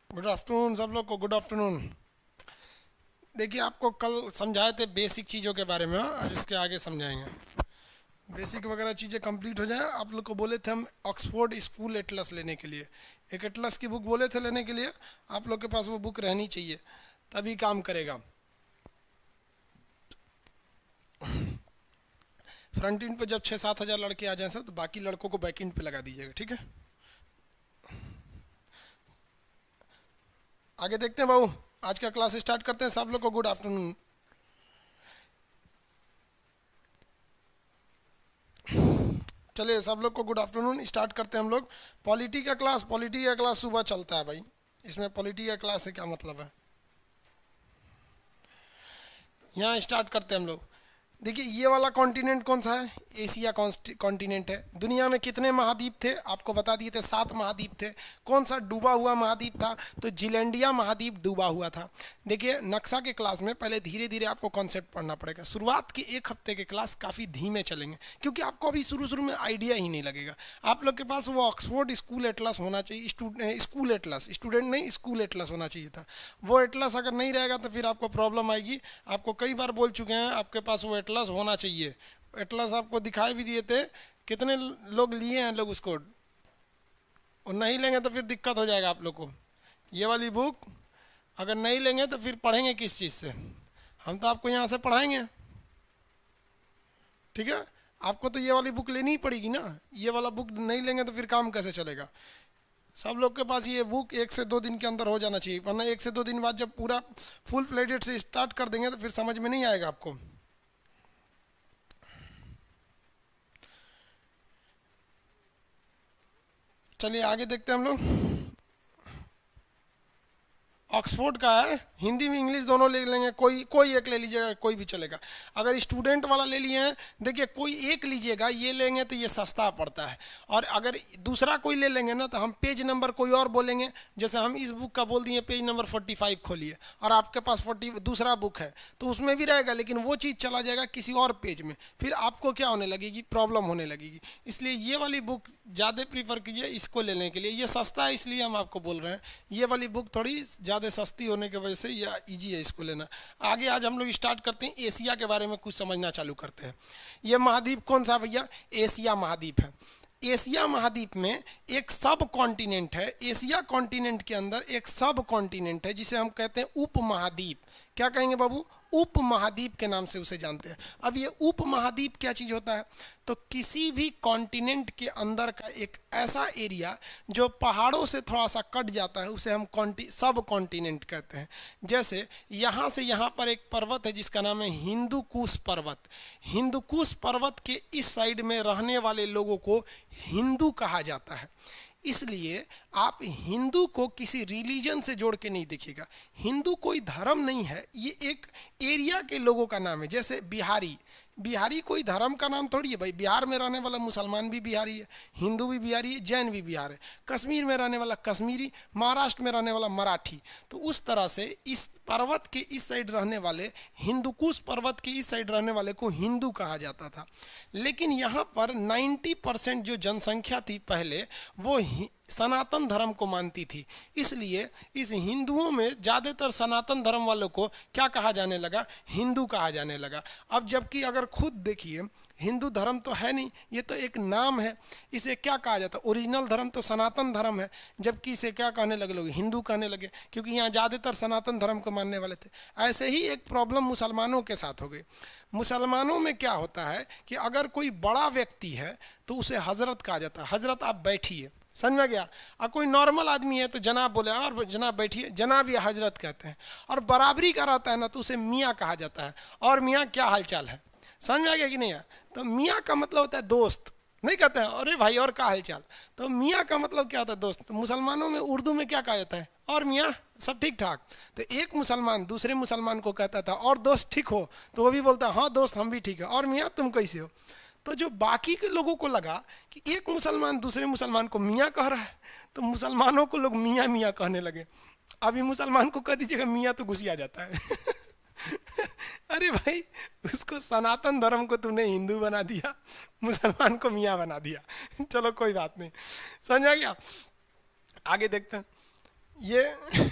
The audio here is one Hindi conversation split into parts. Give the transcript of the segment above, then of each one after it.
गुड आफ्टरनून सब लोग को, गुड आफ्टरनून। देखिए, आपको कल समझाए थे बेसिक चीज़ों के बारे में, आज उसके आगे समझाएंगे। बेसिक वगैरह चीज़ें कंप्लीट हो जाए। आप लोग को बोले थे हम ऑक्सफोर्ड स्कूल एटलस लेने के लिए, एक एटलस की बुक बोले थे लेने के लिए। आप लोग के पास वो बुक रहनी चाहिए, तभी काम करेगा। फ्रंट इंड पे जब 6-7 हज़ार लड़के आ जाए सब, तो बाकी लड़कों को बैक इंड पे लगा दीजिएगा, ठीक है। आगे देखते हैं बाबू, आज का क्लास स्टार्ट करते हैं। सब लोग को गुड आफ्टरनून। चलिए सब लोग को गुड आफ्टरनून। स्टार्ट करते हैं हम लोग पॉलिटी का क्लास। पॉलिटी का क्लास सुबह चलता है भाई। इसमें पॉलिटी का क्लास से क्या मतलब है, यहाँ स्टार्ट करते हैं हम लोग। देखिए, ये वाला कॉन्टिनेंट कौन सा है? एशिया कॉन्टिनेंट है। दुनिया में कितने महाद्वीप थे? आपको बता दिए थे 7 महाद्वीप थे। कौन सा डूबा हुआ महाद्वीप था? तो जिलैंडिया महाद्वीप डूबा हुआ था। देखिए, नक्शा के क्लास में पहले धीरे धीरे आपको कॉन्सेप्ट पढ़ना पड़ेगा। शुरुआत के 1 हफ्ते के क्लास काफ़ी धीमे चलेंगे, क्योंकि आपको अभी शुरू शुरू में आइडिया ही नहीं लगेगा। आप लोग के पास वो ऑक्सफोर्ड स्कूल एटलस होना चाहिए, स्कूल एटलस, स्टूडेंट नहीं, स्कूल एटलस होना चाहिए था। वो एटलस अगर नहीं रहेगा तो फिर आपको प्रॉब्लम आएगी। आपको कई बार बोल चुके हैं, आपके पास वो एटलस होना चाहिए। एटलस आपको दिखाई भी दिए थे, कितने लोग लिए हैं लोग उसको। और नहीं लेंगे तो फिर दिक्कत हो जाएगा आप लोग को। ये वाली बुक अगर नहीं लेंगे तो फिर पढ़ेंगे किस चीज़ से? हम तो आपको यहाँ से पढ़ाएंगे, ठीक है। आपको तो ये वाली बुक लेनी ही पड़ेगी ना। ये वाला बुक नहीं लेंगे तो फिर काम कैसे चलेगा? सब लोग के पास ये बुक 1 से 2 दिन के अंदर हो जाना चाहिए, वरना 1 से 2 दिन बाद जब पूरा फुल फ्लेडेड से स्टार्ट कर देंगे तो फिर समझ में नहीं आएगा आपको। चलिए आगे देखते हैं हम लोग। ऑक्सफोर्ड का है, हिंदी में इंग्लिश दोनों ले लेंगे। कोई कोई एक ले लीजिएगा, कोई भी चलेगा। अगर स्टूडेंट वाला ले लिए हैं, देखिए कोई एक लीजिएगा, ये लेंगे तो ये सस्ता पड़ता है। और अगर दूसरा कोई ले लेंगे ना, तो हम पेज नंबर कोई और बोलेंगे। जैसे हम इस बुक का बोल दिए पेज नंबर 45 खोलिए, और आपके पास 40 दूसरा बुक है तो उसमें भी रहेगा, लेकिन वो चीज़ चला जाएगा किसी और पेज में। फिर आपको क्या होने लगेगी, प्रॉब्लम होने लगेगी। इसलिए ये वाली बुक ज़्यादा प्रीफर कीजिए इसको लेने के लिए। ये सस्ता है इसलिए हम आपको बोल रहे हैं। ये वाली बुक थोड़ी ज़्यादा सस्ती होने की वजह से या इजी है इसको लेना। आगे आज हम लोग स्टार्ट करते हैं, एशिया के बारे में कुछ समझना चालू करते हैं। ये महाद्वीप कौन सा भैया? एशिया महाद्वीप है। एशिया महाद्वीप में एक सब कॉन्टिनेंट है। एशिया कॉन्टिनेंट के अंदर एक सब कॉन्टिनेंट है जिसे हम कहते हैं उप महाद्वीप। क्या कहेंगे बाबू? उप महाद्वीप के नाम से उसे जानते हैं। अब ये उप महाद्वीप क्या चीज़ होता है? तो किसी भी कॉन्टिनेंट के अंदर का एक ऐसा एरिया जो पहाड़ों से थोड़ा सा कट जाता है, उसे हम सब कॉन्टिनेंट कहते हैं। जैसे यहाँ से यहाँ पर एक पर्वत है जिसका नाम है हिंदू कुश पर्वत। हिंदू कुश पर्वत के इस साइड में रहने वाले लोगों को हिंदू कहा जाता है। इसलिए आप हिंदू को किसी रिलीजन से जोड़ के नहीं देखिएगा। हिंदू कोई धर्म नहीं है, ये एक एरिया के लोगों का नाम है। जैसे बिहारी, बिहारी कोई धर्म का नाम थोड़ी है भाई। बिहार में रहने वाला मुसलमान भी बिहारी है, हिंदू भी बिहारी है, जैन भी बिहार है। कश्मीर में रहने वाला कश्मीरी, महाराष्ट्र में रहने वाला मराठी। तो उस तरह से इस पर्वत के इस साइड रहने वाले, हिंदुकुश पर्वत के इस साइड रहने वाले को हिंदू कहा जाता था। लेकिन यहाँ पर 90% जो जनसंख्या थी पहले, वो सनातन धर्म को मानती थी। इसलिए इस हिंदुओं में ज़्यादातर सनातन धर्म वालों को क्या कहा जाने लगा? हिंदू कहा जाने लगा। अब जबकि अगर खुद देखिए, हिंदू धर्म तो है नहीं, ये तो एक नाम है। इसे क्या कहा जाता है? ओरिजिनल धर्म तो सनातन धर्म है, जबकि इसे क्या कहने लगे लोग? हिंदू कहने लगे, क्योंकि यहाँ ज़्यादातर सनातन धर्म को मानने वाले थे। ऐसे ही एक प्रॉब्लम मुसलमानों के साथ हो गई। मुसलमानों में क्या होता है कि अगर कोई बड़ा व्यक्ति है तो उसे हजरत कहा जाता है। हजरत आप बैठिए, समझ में गया? और कोई नॉर्मल आदमी है तो जनाब बोले, और जनाब बैठिए, जनाब या हजरत कहते हैं। और बराबरी का रहता है ना, तो उसे मियाँ कहा जाता है। और मियाँ क्या हालचाल है? समझ में आ गया कि नहीं? तो मियाँ का मतलब होता है दोस्त, नहीं कहते हैं अरे भाई और क्या हालचाल। तो मियाँ का मतलब क्या होता है? दोस्त। तो मुसलमानों में उर्दू में क्या कहा जाता है? और मियाँ सब ठीक ठाक। तो एक मुसलमान दूसरे मुसलमान को कहता था और दोस्त ठीक हो? तो वो भी बोलता है हाँ दोस्त हम भी ठीक है। और मियाँ तुम कैसे हो? तो जो बाकी के लोगों को लगा कि एक मुसलमान दूसरे मुसलमान को मियाँ कह रहा है, तो मुसलमानों को लोग मियाँ मियाँ कहने लगे। अभी मुसलमान को कह दीजिएगा मियाँ तो गुस्सा आ जाता है। अरे भाई, उसको सनातन धर्म को तूने हिंदू बना दिया, मुसलमान को मियाँ बना दिया। चलो कोई बात नहीं, समझ आ गया। आगे देखते हैं। ये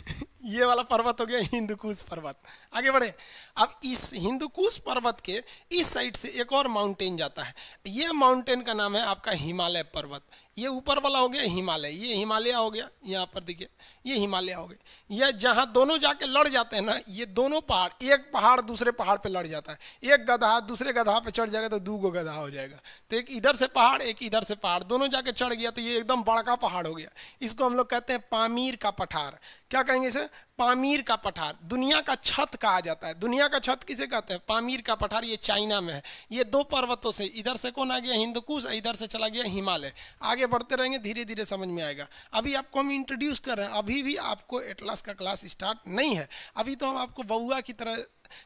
ये वाला पर्वत हो गया हिंदुकुश पर्वत। आगे बढ़े। अब इस हिंदुकुश पर्वत के इस साइड से एक और माउंटेन जाता है, ये माउंटेन का नाम है आपका हिमालय पर्वत। ये ऊपर वाला हो गया हिमालय, ये हिमालय हो गया, यहाँ पर देखिए ये हिमालय हो गए। ये जहाँ दोनों जाके लड़ जाते हैं ना, ये दोनों पहाड़, एक पहाड़ दूसरे पहाड़ पे लड़ जाता है, एक गधा दूसरे गधा पे चढ़ जाएगा तो दो गो गधा हो जाएगा। तो एक इधर से पहाड़ एक इधर से पहाड़, दोनों जाके चढ़ गया तो ये एकदम बड़ा पहाड़ हो गया। इसको हम लोग कहते हैं पामीर का पठार। क्या कहेंगे इसे? पामीर का पठार। दुनिया का छत कहा जाता है। दुनिया का छत किसे कहते हैं? पामीर का पठार। ये चाइना में है। ये दो पर्वतों से, इधर से कौन आ गया? हिंदुकुश, इधर से चला गया हिमालय। आगे बढ़ते रहेंगे, धीरे धीरे समझ में आएगा। अभी आपको हम इंट्रोड्यूस कर रहे हैं, अभी भी आपको एटलस का क्लास स्टार्ट नहीं है। अभी तो हम आपको बउआ की तरह,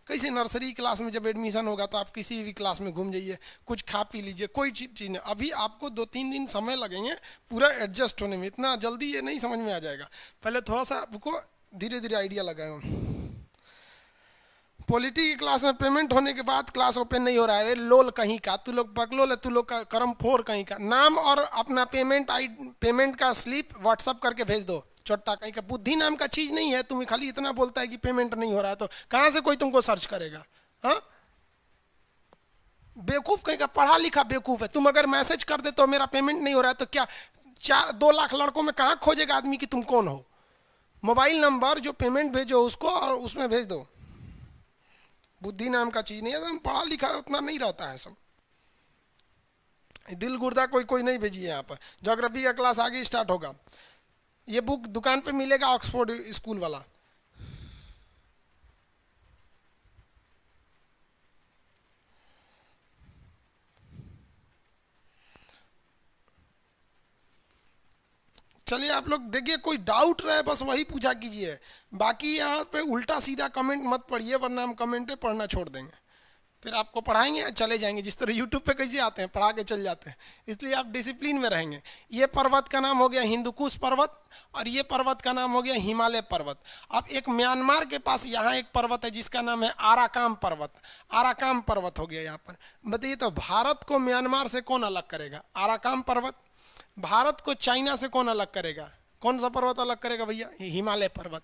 कैसे नर्सरी क्लास में जब एडमिशन होगा तो आप किसी भी क्लास में घूम जाइए, कुछ खा पी लीजिए, कोई चीज़ नहीं। अभी आपको 2-3 दिन समय लगेंगे पूरा एडजस्ट होने में, इतना जल्दी ये नहीं समझ में आ जाएगा। पहले थोड़ा सा आपको धीरे धीरे आइडिया लगाएगा। पॉलिटी की क्लास में पेमेंट होने के बाद क्लास ओपन नहीं हो रहा है। लोल कहीं का, तू लोग बकलोल है, तू लोग का करम फोर कहीं का। नाम और अपना पेमेंट का स्लिप व्हाट्सअप करके भेज दो। छोटा कहीं का बुद्धि नाम का चीज़ नहीं है। तुम्हें खाली इतना बोलता है कि पेमेंट नहीं हो रहा है, तो कहाँ से कोई तुमको सर्च करेगा? हाँ, बेवकूफ़ कहीं का, पढ़ा लिखा बेवकूफ़ है। तुम अगर मैसेज कर दे तो मेरा पेमेंट नहीं हो रहा है, तो क्या 2 लाख लड़कों में कहाँ खोजेगा आदमी कि तुम कौन हो? मोबाइल नंबर जो पेमेंट भेजो उसको और उसमें भेज दो। बुद्धि नाम का चीज़ नहीं है। हम पढ़ा लिखा उतना नहीं रहता है सब। दिल गुर्दा कोई कोई नहीं भेजिए यहाँ पर। ज्योग्राफी का क्लास आगे स्टार्ट होगा। ये बुक दुकान पे मिलेगा, ऑक्सफोर्ड स्कूल वाला। चलिए आप लोग देखिए, कोई डाउट रहे बस वही पूछा कीजिए। बाकी यहाँ पे उल्टा सीधा कमेंट मत पढ़िए, वरना हम कमेंटें पढ़ना छोड़ देंगे। फिर आपको पढ़ाएंगे चले जाएंगे, जिस तरह यूट्यूब पे कैसे आते हैं पढ़ा के चल जाते हैं। इसलिए आप डिसिप्लिन में रहेंगे। ये पर्वत का नाम हो गया हिंदुकुश पर्वत, और ये पर्वत का नाम हो गया हिमालय पर्वत। अब एक म्यांमार के पास यहाँ एक पर्वत है जिसका नाम है आराकाम पर्वत। आराकाम पर्वत हो गया यहाँ पर। बताइए तो भारत को म्यांमार से कौन अलग करेगा? आराकाम पर्वत। भारत को चाइना से कौन अलग करेगा? कौन सा पर्वत अलग करेगा भैया? हिमालय पर्वत।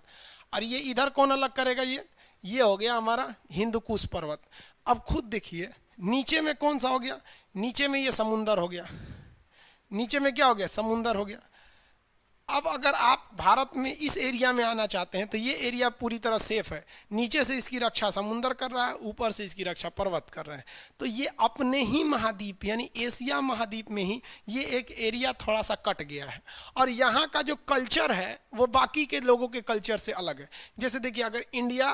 और ये इधर कौन अलग करेगा? ये हो गया हमारा हिंदुकुश पर्वत। अब खुद देखिए नीचे में कौन सा हो गया? नीचे में ये समुंदर हो गया। नीचे में क्या हो गया? समुंदर हो गया। अब अगर आप भारत में इस एरिया में आना चाहते हैं तो ये एरिया पूरी तरह सेफ है। नीचे से इसकी रक्षा समुंदर कर रहा है, ऊपर से इसकी रक्षा पर्वत कर रहे हैं। तो ये अपने ही महाद्वीप यानी एशिया महाद्वीप में ही ये एक एरिया थोड़ा सा कट गया है। और यहाँ का जो कल्चर है वो बाकी के लोगों के कल्चर से अलग है। जैसे देखिए, अगर इंडिया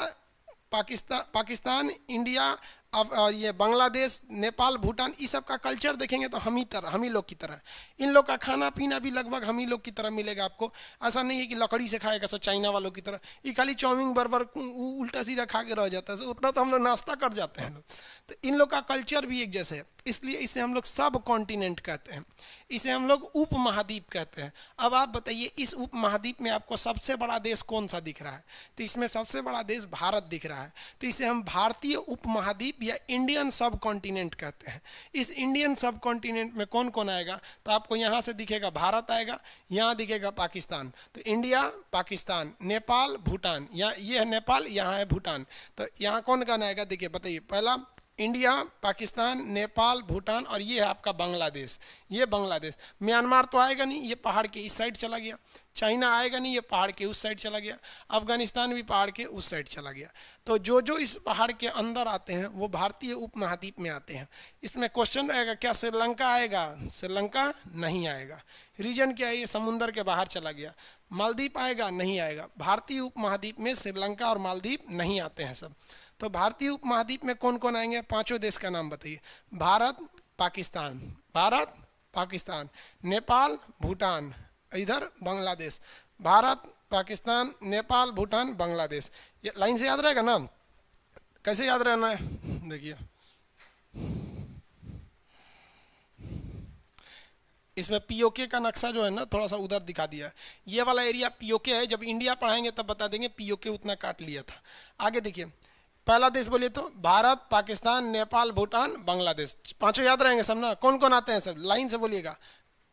पाकिस्तान इंडिया अब ये बांग्लादेश नेपाल भूटान इस सब का कल्चर देखेंगे तो हम ही लोग की तरह। इन लोग का खाना पीना भी लगभग हम ही लोग की तरह मिलेगा आपको। ऐसा नहीं है कि लकड़ी से खाएगा सब चाइना वालों की तरह। ये खाली चाउमीन बर्गर उल्टा सीधा खा के रह जाता है, उतना तो हम लोग नाश्ता कर जाते हैं लोग। तो इन लोग का कल्चर भी एक जैसे है, इसलिए इसे हम लोग सब कॉन्टिनेंट कहते हैं, इसे हम लोग उप महाद्वीप कहते हैं। अब आप बताइए इस उप महाद्वीप में आपको सबसे बड़ा देश कौन सा दिख रहा है? तो इसमें सबसे बड़ा देश भारत दिख रहा है। तो इसे हम भारतीय उप महाद्वीप या इंडियन सब कॉन्टिनेंट कहते हैं। इस इंडियन सब कॉन्टिनेंट में कौन कौन आएगा? तो आपको यहाँ से दिखेगा भारत आएगा, यहाँ दिखेगा पाकिस्तान। तो इंडिया, पाकिस्तान, नेपाल, भूटान। यहाँ ये है नेपाल, यहाँ है भूटान। तो यहाँ कौन कौन आएगा? देखिए बताइए, पहला इंडिया, पाकिस्तान, नेपाल, भूटान, और ये है आपका बांग्लादेश। ये बांग्लादेश। म्यांमार तो आएगा नहीं, ये पहाड़ के इस साइड चला गया। चाइना आएगा नहीं, ये पहाड़ के उस साइड चला गया। अफगानिस्तान भी पहाड़ के उस साइड चला गया। तो जो जो इस पहाड़ के अंदर आते हैं वो भारतीय उप महाद्वीप में आते हैं। इसमें क्वेश्चन रहेगा, क्या श्रीलंका आएगा? श्रीलंका नहीं आएगा। रीजन क्या है? ये समुंदर के बाहर चला गया। मालदीव आएगा? नहीं आएगा। भारतीय उप महाद्वीप में श्रीलंका और मालदीव नहीं आते हैं सब। तो भारतीय उप महाद्वीप में कौन कौन आएंगे? पांचों देश का नाम बताइए। भारत, पाकिस्तान, भारत, पाकिस्तान, नेपाल, भूटान, इधर बांग्लादेश। भारत, पाकिस्तान, नेपाल, भूटान, बांग्लादेश। ये लाइन से याद रहेगा ना? कैसे याद रहना है? देखिए इसमें पीओके का नक्शा जो है ना थोड़ा सा उधर दिखा दिया है। ये वाला एरिया पीओके है। जब इंडिया पढ़ाएंगे तब बता देंगे पीओके उतना काट लिया था। आगे देखिए, पहला देश बोलिए तो भारत, पाकिस्तान, नेपाल, भूटान, बांग्लादेश। पांचों याद रहेंगे सब ना? कौन कौन आते हैं सब? लाइन से बोलिएगा।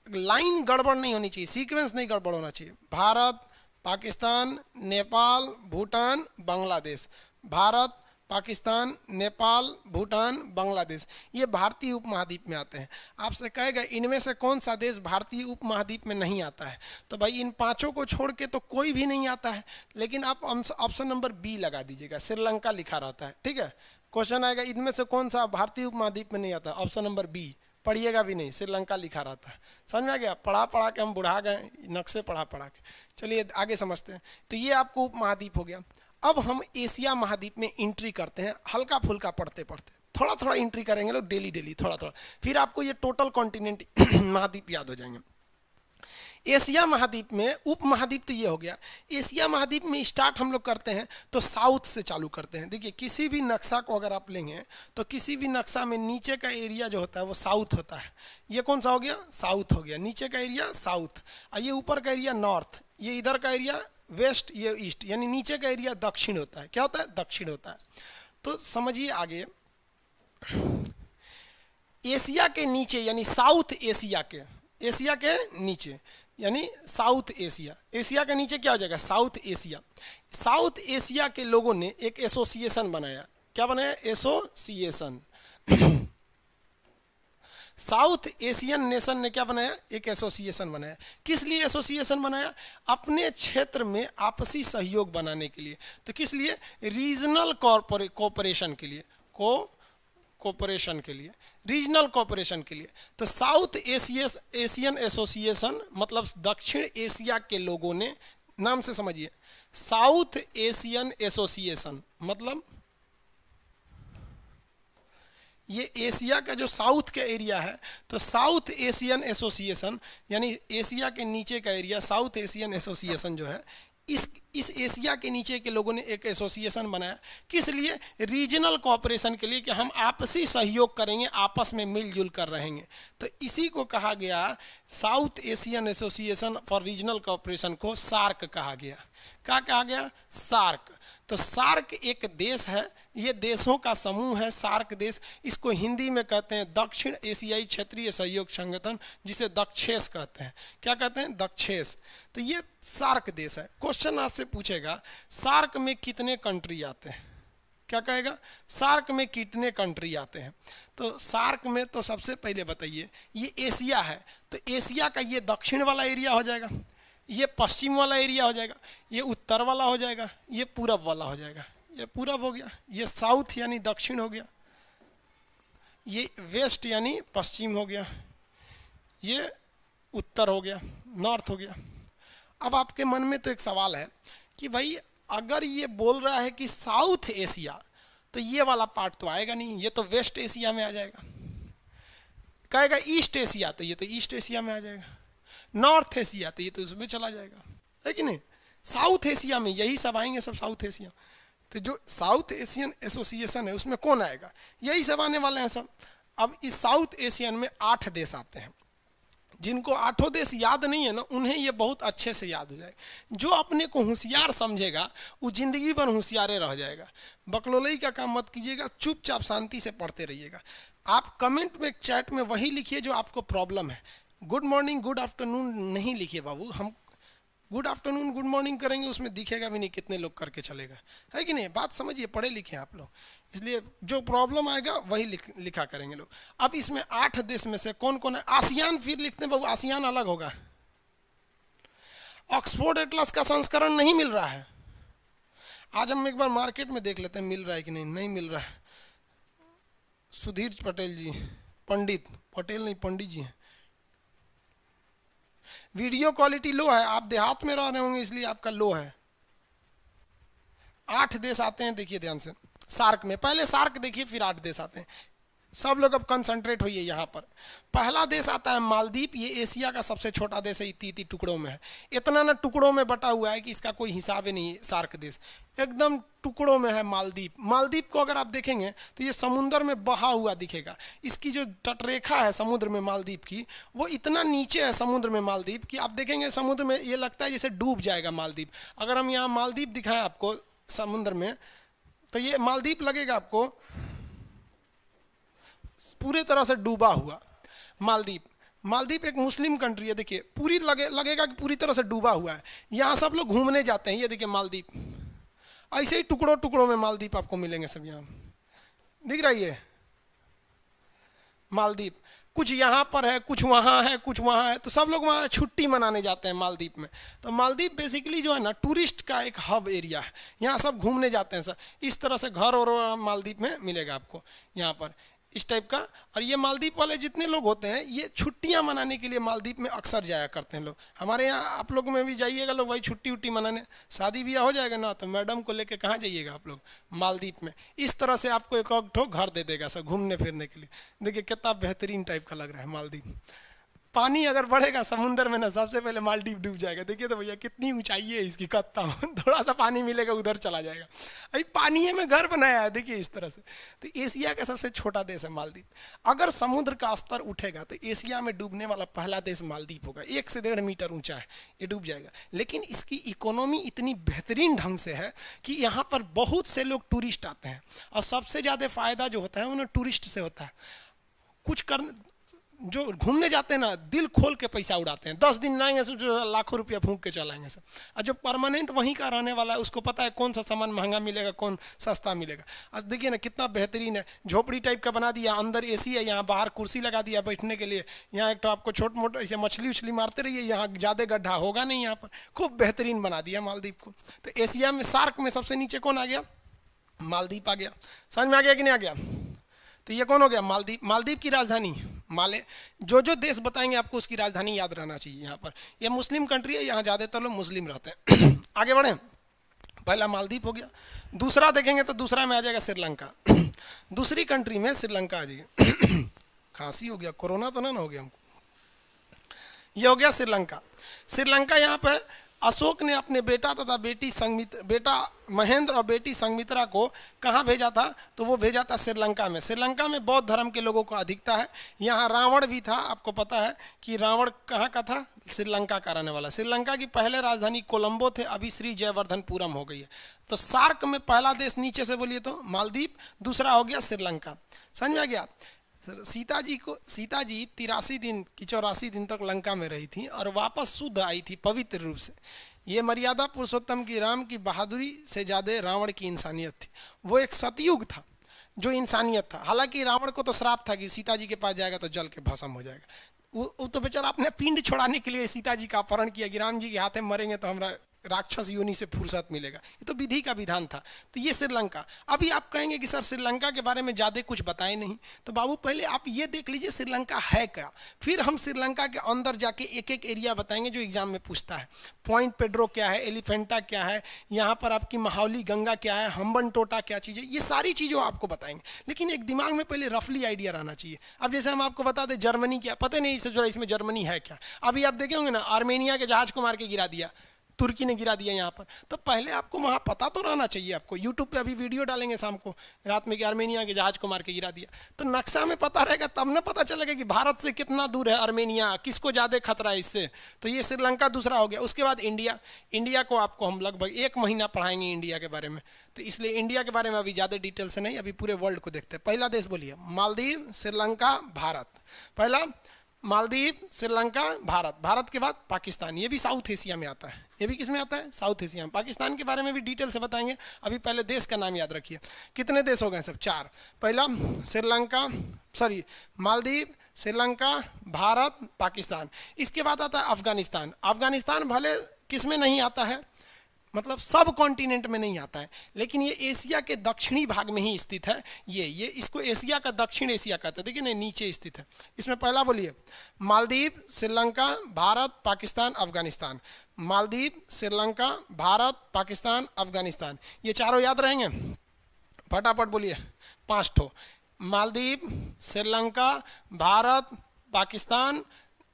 लाइन गड़बड़ नहीं होनी चाहिए, सीक्वेंस नहीं गड़बड़ होना चाहिए। भारत, पाकिस्तान, नेपाल, भूटान, बांग्लादेश। भारत, पाकिस्तान, नेपाल, भूटान, बांग्लादेश, ये भारतीय उपमहाद्वीप में आते हैं। आपसे कहेगा इनमें से कौन सा देश भारतीय उपमहाद्वीप में नहीं आता है, तो भाई इन पांचों को छोड़ के तो कोई भी नहीं आता है। लेकिन आप ऑप्शन नंबर बी लगा दीजिएगा, श्रीलंका लिखा रहता है, ठीक है। क्वेश्चन आएगा इनमें से कौन सा भारतीय उपमहाद्वीप में नहीं आता, ऑप्शन नंबर बी, पढ़िएगा भी नहीं, श्रीलंका लिखा रहता है। समझ में आ गया? पढ़ा पढ़ा के हम बुढ़ा गए, नक्शे पढ़ा पढ़ा के। चलिए आगे समझते हैं। तो ये आपको उपमहाद्वीप हो गया। अब हम एशिया महाद्वीप में एंट्री करते हैं, हल्का फुल्का पढ़ते पढ़ते, थोड़ा थोड़ा एंट्री करेंगे लोग, डेली डेली थोड़ा थोड़ा, फिर आपको ये टोटल कॉन्टिनेंट महाद्वीप याद हो जाएंगे। एशिया महाद्वीप में उपमहाद्वीप तो ये हो गया। एशिया महाद्वीप में स्टार्ट हम लोग करते हैं तो साउथ से चालू करते हैं। देखिए किसी भी नक्शा को अगर आप लेंगे तो किसी भी नक्शा में नीचे का एरिया जो होता है वो साउथ होता है। ये कौन सा हो गया? साउथ हो गया। नीचे का एरिया साउथ, और ये ऊपर का एरिया नॉर्थ, ये इधर का एरिया वेस्ट, ये ईस्ट, यानी नीचे का एरिया दक्षिण होता है। क्या होता है? दक्षिण होता है। तो समझिए आगे, एशिया के नीचे यानी साउथ एशिया के, एशिया के नीचे यानी साउथ एशिया, एशिया के नीचे क्या हो जाएगा? South Asia. साउथ एशिया के लोगों ने एक एसोसिएशन बनाया। क्या बनाया? एसोसिएशन। साउथ एशियन नेशन ने क्या बनाया? एक एसोसिएशन बनाया। किस लिए एसोसिएशन बनाया? अपने क्षेत्र में आपसी सहयोग बनाने के लिए। तो किस लिए? रीजनल कोऑपरेशन के लिए, कोऑपरेशन के लिए, रीजनल कोऑपरेशन के लिए। तो साउथ एशियन एसोसिएशन मतलब दक्षिण एशिया के लोगों ने, नाम से समझिए, साउथ एशियन एसोसिएशन मतलब ये एशिया का जो साउथ का एरिया है, तो साउथ एशियन एसोसिएशन यानी एशिया के नीचे का एरिया, साउथ एशियन एसोसिएशन जो है, इस एशिया के नीचे के लोगों ने एक एसोसिएशन बनाया। किस लिए? रीजनल कोऑपरेशन के लिए, कि हम आपसी सहयोग करेंगे, आपस में मिलजुल कर रहेंगे। तो इसी को कहा गया, south Asian association for regional cooperation को सार्क कहा गया। क्या कहा गया? सार्क। तो सार्क एक देश है, ये देशों का समूह है सार्क देश। इसको हिंदी में कहते हैं दक्षिण एशियाई क्षेत्रीय सहयोग संगठन, जिसे दक्षेस कहते हैं। क्या कहते हैं? दक्षेस। तो ये सार्क देश है। क्वेश्चन आपसे पूछेगा सार्क में कितने कंट्री आते हैं? क्या कहेगा? सार्क में कितने कंट्री आते हैं? तो सार्क में तो सबसे पहले बताइए, ये एशिया है, तो एशिया का ये दक्षिण वाला एरिया हो जाएगा, ये पश्चिम वाला एरिया हो जाएगा, ये उत्तर वाला हो जाएगा, ये पूरब वाला हो जाएगा। ये पूरब हो गया, ये साउथ यानी दक्षिण हो गया, ये वेस्ट यानी पश्चिम हो गया, ये उत्तर हो गया, नॉर्थ हो गया। अब आपके मन में तो एक सवाल है कि भाई अगर ये बोल रहा है कि साउथ एशिया, तो ये वाला पार्ट तो आएगा नहीं, ये तो वेस्ट एशिया में आ जाएगा। कहेगा ईस्ट एशिया, तो ये तो ईस्ट एशिया में आ जाएगा। नॉर्थ एशिया, तो ये तो उसमें चला जाएगा, है कि नहीं? साउथ एशिया में यही सब आएंगे, सब साउथ एशिया। तो जो साउथ एशियन एसोसिएशन है उसमें कौन आएगा? यही सब आने वाले हैं सब। अब इस साउथ एशियन में 8 देश आते हैं। जिनको 8 देश याद नहीं है ना, उन्हें ये बहुत अच्छे से याद हो जाएगा। जो अपने को होशियार समझेगा वो जिंदगी भर होशियारे रह जाएगा। बकलोलई का काम मत कीजिएगा, चुपचाप शांति से पढ़ते रहिएगा। आप कमेंट में, चैट में वही लिखिए जो आपको प्रॉब्लम है। गुड मॉर्निंग, गुड आफ्टरनून नहीं लिखिए बाबू। हम गुड आफ्टरनून, गुड मॉर्निंग करेंगे, उसमें दिखेगा भी नहीं कितने लोग करके चलेगा, है कि नहीं? बात समझिए, पढ़े लिखे आप लोग, इसलिए जो प्रॉब्लम आएगा वही लिखा करेंगे लोग। अब इसमें 8 देश में से कौन कौन है? आसियान फिर लिखते हैं बाबू, आसियान अलग होगा। ऑक्सफोर्ड एटलस का संस्करण नहीं मिल रहा है। आज हम एक बार मार्केट में देख लेते हैं मिल रहा है कि नहीं। नहीं मिल रहा है। सुधीर पटेल जी, पंडित पटेल नहीं, पंडित जी हैं। वीडियो क्वालिटी लो है, आप देहात में रह रहे होंगे इसलिए आपका लो है। 8 देश आते हैं, देखिए ध्यान से। सार्क में पहले सार्क देखिए, फिर 8 देश आते हैं। सब लोग अब कंसंट्रेट होइए यहाँ पर। पहला देश आता है मालदीव। ये एशिया का सबसे छोटा देश है, इतनी टुकड़ों में है। इतना ना टुकड़ों में बटा हुआ है कि इसका कोई हिसाब ही नहीं है। सार्क देश एकदम टुकड़ों में है। मालदीव, मालदीव को अगर आप देखेंगे तो ये समुद्र में बहा हुआ दिखेगा। इसकी जो तटरेखा है समुद्र में मालदीव की, वो इतना नीचे है समुद्र में मालदीव की, आप देखेंगे समुद्र में ये लगता है जैसे डूब जाएगा मालदीव। अगर हम यहाँ मालदीव दिखाएं आपको समुद्र में, तो ये मालदीव लगेगा आपको पूरे तरह से डूबा हुआ मालदीव। मालदीव एक मुस्लिम कंट्री है। देखिए पूरी लगेगा कि पूरी तरह से डूबा हुआ है। यहाँ सब लोग घूमने जाते हैं। ये देखिए मालदीव, ऐसे ही टुकड़ों टुकड़ों में मालदीव आपको मिलेंगे सब। यहाँ दिख रही है मालदीव, कुछ यहाँ पर है, कुछ वहाँ है, कुछ वहाँ है, तो सब लोग वहाँ छुट्टी मनाने जाते हैं मालदीव में। तो मालदीव बेसिकली जो है ना टूरिस्ट का एक हब एरिया है, यहाँ सब घूमने जाते हैं सर। इस तरह से घर और मालदीव में मिलेगा आपको यहाँ पर इस टाइप का। और ये मालदीव वाले जितने लोग होते हैं ये छुट्टियां मनाने के लिए मालदीव में अक्सर जाया करते हैं लोग। हमारे यहाँ आप लोग में भी जाइएगा लोग भाई छुट्टी उट्टी मनाने, शादी ब्याह हो जाएगा ना तो मैडम को लेके कहाँ जाइएगा आप लोग, मालदीव में। इस तरह से आपको एक ठो घर दे देगा सर घूमने फिरने के लिए। देखिए कितना बेहतरीन टाइप का लग रहा है मालदीव। पानी अगर बढ़ेगा समुंदर में ना सबसे पहले मालदीव डूब जाएगा। देखिए तो भैया कितनी ऊंचाई है इसकी, कत्ता थोड़ा सा पानी मिलेगा उधर चला जाएगा। अभी पानी में घर बनाया है देखिए इस तरह से। तो एशिया का सबसे छोटा देश है मालदीव। अगर समुद्र का स्तर उठेगा तो एशिया में डूबने वाला पहला देश मालदीव होगा। 1 से 1.5 मीटर ऊंचा है, ये डूब जाएगा। लेकिन इसकी इकोनॉमी इतनी बेहतरीन ढंग से है कि यहाँ पर बहुत से लोग टूरिस्ट आते हैं और सबसे ज़्यादा फायदा जो होता है उन्हें टूरिस्ट से होता है। कुछ कर जो घूमने जाते हैं ना दिल खोल के पैसा उड़ाते हैं। 10 दिन लाएंगे तो लाखों रुपया फूंक के चलाएंगे सर। और जो परमानेंट वहीं का रहने वाला है उसको पता है कौन सा सामान महंगा मिलेगा कौन सस्ता मिलेगा। अब देखिए ना कितना बेहतरीन है, झोपड़ी टाइप का बना दिया, अंदर एसी है, यहाँ बाहर कुर्सी लगा दिया बैठने के लिए। यहाँ एक तो आपको छोट मोट ऐसे मछली उछली मारते रहिए, यहाँ ज़्यादा गड्ढा होगा नहीं यहाँ पर। खूब बेहतरीन बना दिया मालदीव को। तो एशिया में सार्क में सबसे नीचे कौन आ गया, मालदीव आ गया। समझ में आ गया कि नहीं आ गया। तो ये कौन हो गया, मालदीव। मालदीव की राजधानी माले। जो जो देश बताएंगे आपको उसकी राजधानी याद रहना चाहिए। यहाँ पर ये मुस्लिम कंट्री है, यहाँ ज़्यादातर लोग मुस्लिम रहते हैं। आगे बढ़ें, पहला मालदीव हो गया। दूसरा देखेंगे तो दूसरा में आ जाएगा श्रीलंका। दूसरी कंट्री में श्रीलंका आ जाएगी। खांसी हो गया, कोरोना तो ना हो गया हमको। ये हो गया श्रीलंका। श्रीलंका यहाँ पर अशोक ने अपने बेटा तथा बेटा महेंद्र और बेटी संघमित्रा को कहाँ भेजा था, तो वो भेजा था श्रीलंका में। श्रीलंका में बौद्ध धर्म के लोगों को अधिकता है। यहाँ रावण भी था, आपको पता है कि रावण कहाँ का था, श्रीलंका का रहने वाला। श्रीलंका की पहले राजधानी कोलंबो थे, अभी श्री जयवर्धनपुरम हो गई है। तो सार्क में पहला देश नीचे से बोलिए तो मालदीव, दूसरा हो गया श्रीलंका। समझ में आ गया। सीता जी 83 दिन की 84 दिन तक लंका में रही थी और वापस शुद्ध आई थी पवित्र रूप से। ये मर्यादा पुरुषोत्तम की राम की बहादुरी से ज़्यादा रावण की इंसानियत थी। वो एक सतयुग था जो इंसानियत था। हालांकि रावण को तो श्राप था कि सीता जी के पास जाएगा तो जल के भस्म हो जाएगा। वो तो बेचारा अपने पिंड छोड़ाने के लिए सीता जी का अपहरण किया कि राम जी के हाथ में मरेंगे तो हमारा राक्षस योनि से फुर्सत मिलेगा। ये तो विधि का विधान था। तो ये श्रीलंका। अभी आप कहेंगे कि सर श्रीलंका के बारे में ज़्यादा कुछ बताए नहीं, तो बाबू पहले आप ये देख लीजिए श्रीलंका है क्या, फिर हम श्रीलंका के अंदर जाके एक एक एरिया बताएंगे जो एग्जाम में पूछता है। पॉइंट पेड्रो क्या है, एलिफेंटा क्या है, यहाँ पर आपकी महावली गंगा क्या है, हम्बन टोटा क्या चीज़ है, ये सारी चीज़ें आपको बताएंगे। लेकिन एक दिमाग में पहले रफली आइडिया रहना चाहिए। अब जैसे हम आपको बता दें जर्मनी क्या, पता नहीं इसमें जर्मनी है क्या। अभी आप देखे होंगे ना आर्मेनिया के जहाज को मार के गिरा दिया, तुर्की ने गिरा दिया यहाँ पर। तो पहले आपको वहाँ पता तो रहना चाहिए। आपको यूट्यूब पे अभी वीडियो डालेंगे शाम को रात में कि आर्मेनिया के जहाज को मार के गिरा दिया, तो नक्शा में पता रहेगा, तब ना पता चलेगा कि भारत से कितना दूर है आर्मेनिया, किसको ज़्यादा खतरा है इससे। तो ये श्रीलंका दूसरा हो गया। उसके बाद इंडिया को आपको हम लगभग 1 महीना पढ़ाएंगे इंडिया के बारे में, तो इसलिए इंडिया के बारे में अभी ज़्यादा डिटेल से नहीं, अभी पूरे वर्ल्ड को देखते हैं। पहला देश बोलिए, मालदीव, श्रीलंका, भारत। पहला मालदीव, श्रीलंका, भारत। भारत के बाद पाकिस्तान, ये भी साउथ एशिया में आता है। ये भी किस में आता है, साउथ एशिया में। पाकिस्तान के बारे में भी डिटेल से बताएंगे। अभी पहले देश का नाम याद रखिए। कितने देश हो गए सब, 4। पहला मालदीव, श्रीलंका, भारत, पाकिस्तान। इसके बाद आता है अफगानिस्तान। अफगानिस्तान भले किस में नहीं आता है, मतलब सब कॉन्टिनेंट में नहीं आता है, लेकिन ये एशिया के दक्षिणी भाग में ही स्थित है। ये इसको एशिया का दक्षिण एशिया कहते हैं। देखिए ना नीचे स्थित है। इसमें पहला बोलिए मालदीव, श्रीलंका, भारत, पाकिस्तान, अफगानिस्तान। मालदीव, श्रीलंका, भारत, पाकिस्तान, अफगानिस्तान। ये चारों याद रहेंगे, फटाफट बोलिए 5 ठो। मालदीव, श्रीलंका, भारत, पाकिस्तान,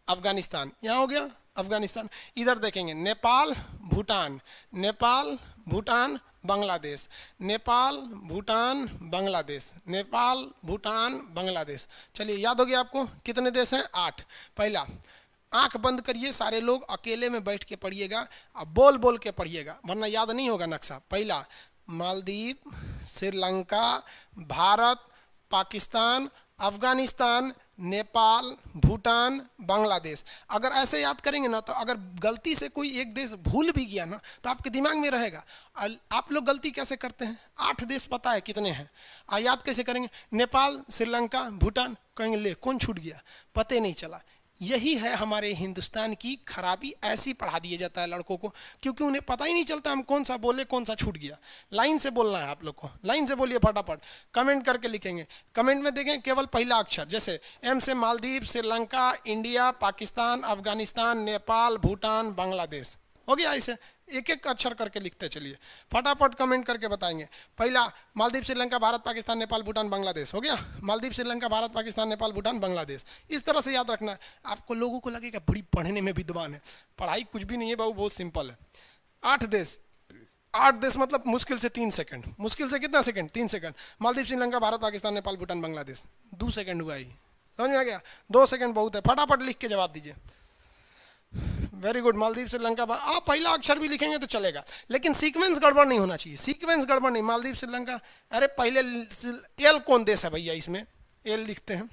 अफगानिस्तान। यहाँ हो गया अफगानिस्तान। इधर देखेंगे नेपाल, भूटान, नेपाल, भूटान, बांग्लादेश, नेपाल, भूटान, बांग्लादेश, नेपाल, भूटान, बांग्लादेश। चलिए याद हो गया आपको कितने देश हैं, 8। पहला, आंख बंद करिए सारे लोग, अकेले में बैठ के पढ़िएगा, अब बोल बोल के पढ़िएगा वरना याद नहीं होगा नक्शा। पहला मालदीव, श्रीलंका, भारत, पाकिस्तान, अफगानिस्तान, नेपाल, भूटान, बांग्लादेश। अगर ऐसे याद करेंगे ना तो अगर गलती से कोई एक देश भूल भी गया ना तो आपके दिमाग में रहेगा। आप लोग गलती कैसे करते हैं, 8 देश पता है कितने हैं, याद कैसे करेंगे? नेपाल, श्रीलंका, भूटान, कहेंगे ले कौन छूट गया, पते नहीं चला। यही है हमारे हिंदुस्तान की खराबी, ऐसी पढ़ा दिया जाता है लड़कों को, क्योंकि उन्हें पता ही नहीं चलता हम कौन सा बोले कौन सा छूट गया। लाइन से बोलना है आप लोग को, लाइन से बोलिए फटाफट, कमेंट करके लिखेंगे। कमेंट में देखें केवल पहला अक्षर, जैसे एम से मालदीव, श्रीलंका, इंडिया, पाकिस्तान, अफगानिस्तान, नेपाल, भूटान, बांग्लादेश। हो गया? ऐसे एक एक अक्षर करके लिखते चलिए, फटाफट कमेंट करके बताएंगे। पहला मालदीव, श्रीलंका, भारत, पाकिस्तान, नेपाल, भूटान, बांग्लादेश। हो गया? मालदीव, श्रीलंका, भारत, पाकिस्तान, नेपाल, भूटान, बांग्लादेश। इस तरह से याद रखना है। आपको लोगों को लगेगा बड़ी पढ़ने में विद्वान है, पढ़ाई कुछ भी नहीं है बाबू, बहुत सिंपल है। 8 देश, 8 देश मतलब मुश्किल से 3 सेकंड, मुश्किल से कितना second? 3 second. Maldives, Sri Lanka, Bharat, Pakistan, Nepal, Bhutan, Bangladesh, 2 second हुआ ही, समझ में आ गया? 2 सेकंड बहुत है, फटाफट लिख के जवाब दीजिए। Very good. मालदीव, श्रीलंका, आप पहला अक्षर भी लिखेंगे तो चलेगा, लेकिन सीक्वेंस गड़बड़ नहीं होना चाहिए, सीक्वेंस गड़बड़ नहीं। मालदीव, श्रीलंका, अरे पहले एल कौन देश है भैया, इसमें एल लिखते हैं,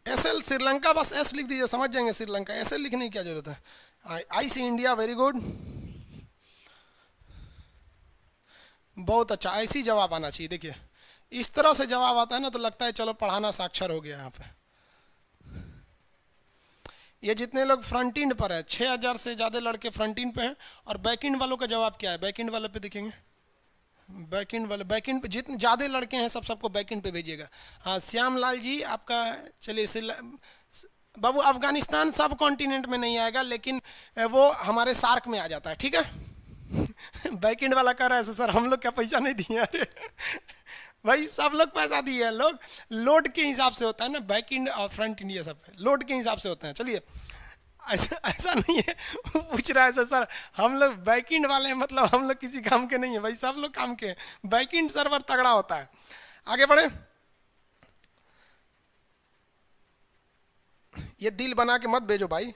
एस एल श्रीलंका, बस एस लिख दीजिए, समझ जाएंगे श्रीलंका। एस एल लिखने की क्या जरूरत है? आई से इंडिया, वेरी गुड, बहुत अच्छा, ऐसी जवाब आना चाहिए। देखिए इस तरह से जवाब आता है ना तो लगता है चलो पढ़ाना साक्षर हो गया। यहाँ पे ये जितने लोग फ्रंट इंड पर है, 6000 से ज़्यादा लड़के फ्रंट इंड पे हैं। और बैक इंड वालों का जवाब क्या है? बैक इंड वाले पे देखेंगे, बैक इंड वाले, बैक इंड पे जितने ज़्यादा लड़के हैं सबको बैक इंड पे भेजिएगा। हाँ श्याम लाल जी आपका, चलिए बाबू अफगानिस्तान सब कॉन्टिनेंट में नहीं आएगा, लेकिन वो हमारे सार्क में आ जाता है, ठीक है। बैक इंड वाला कह रहा है सर हम लोग क्या पैसा नहीं दिए? अरे भाई सब लोग पैसा दिए हैं, लोग लोड के हिसाब से होता है ना, बैक इंड और फ्रंट इंड ये सब लोड के हिसाब से होते हैं। चलिए ऐसा नहीं है। पूछ रहा है सर हम लोग बैक इंड वाले हैं, मतलब हम लोग किसी काम के नहीं है? भाई सब लोग काम के हैं, बैक इंड सर्वर तगड़ा होता है। आगे बढ़े, ये दिल बना के मत भेजो भाई,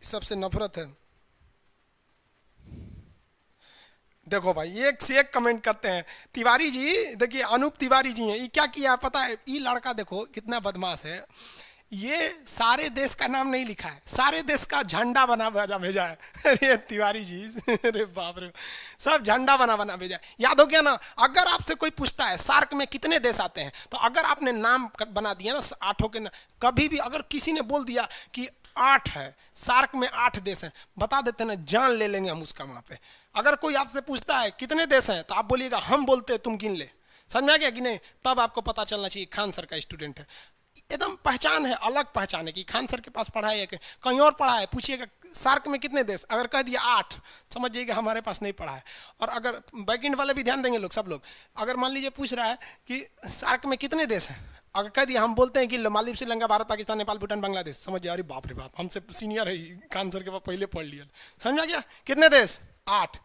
सबसे नफरत है। देखो भाई एक से एक कमेंट करते हैं। तिवारी जी, देखिए अनूप तिवारी जी हैं, ये क्या किया पता है? ये लड़का देखो कितना बदमाश है, ये सारे देश का नाम नहीं लिखा है, सारे देश का झंडा बना भेजा है। अरे तिवारी जी, अरे बाप रे, सब झंडा बना भेजा है। याद हो गया ना? अगर आपसे कोई पूछता है सार्क में कितने देश आते हैं, तो अगर आपने नाम बना दिया ना 8 के, कभी भी अगर किसी ने बोल दिया कि 8 है, सार्क में 8 देश हैं, बता देते ना, जान ले लेंगे हम उसका वहाँ पे। अगर कोई आपसे पूछता है कितने देश हैं, तो आप बोलिएगा हम बोलते हैं तुम गिन ले। समझ में आ गया कि नहीं? तब आपको पता चलना चाहिए खान सर का स्टूडेंट है। एकदम पहचान है, अलग पहचान है कि खान सर के पास पढ़ा है, कहीं और पढ़ा है। पूछिएगा सार्क में कितने देश, अगर कह दिया 8, समझ जाइएगा हमारे पास नहीं पढ़ा है। और अगर बैक इंड वाले भी ध्यान देंगे लोग, सब लोग, अगर मान लीजिए पूछ रहा है कि सार्क में कितने देश हैं, अगर कह दिया हम बोलते हैं कि मालदीव, श्रीलंका, भारत, पाकिस्तान, नेपाल, भूटान, बांग्लादेश, समझिए अरे बाप रे बाप, हमसे सीनियर है, खान सर के पास पहले पढ़ लिया। समझ में आ गया? कितने देश? 8।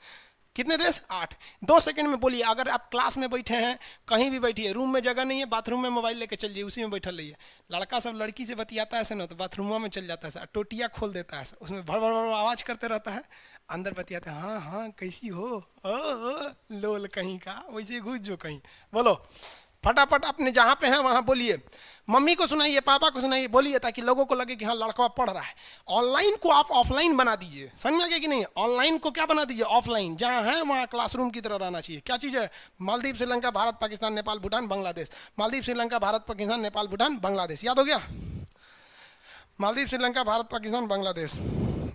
कितने देश? 8। 2 सेकंड में बोलिए। अगर आप क्लास में बैठे हैं, कहीं भी बैठिए, रूम में जगह नहीं है, बाथरूम में मोबाइल लेके चलिए, उसी में बैठल रहिए। लड़का सब लड़की से बतियाता है ऐसे ना, तो बाथरूम में चल जाता है, टोटिया खोल देता है, उसमें भड़ भड़ भड़ आवाज़ करते रहता है, अंदर बतियाता है, हाँ हाँ कैसी हो, ओ लोल कहीं का, वैसे घुस जो कहीं। बोलो फटाफट, अपने जहाँ पे हैं वहाँ बोलिए, मम्मी को सुनाइए, पापा को सुनाइए, बोलिए, ताकि लोगों को लगे कि हाँ लड़का पढ़ रहा है। ऑनलाइन को आप ऑफलाइन बना दीजिए, समझ में आ गया कि नहीं? ऑनलाइन को क्या बना दीजिए? ऑफलाइन। जहाँ है वहाँ क्लासरूम की तरह रहना चाहिए। क्या चीज़ है? मालदीव, श्रीलंका, भारत, पाकिस्तान, नेपाल, भूटान, बांग्लादेश। मालदीव, श्रीलंका, भारत, पाकिस्तान, नेपाल, भूटान, बांग्लादेश। याद हो गया? मालदीव, श्रीलंका, भारत, पाकिस्तान, बांग्लादेश।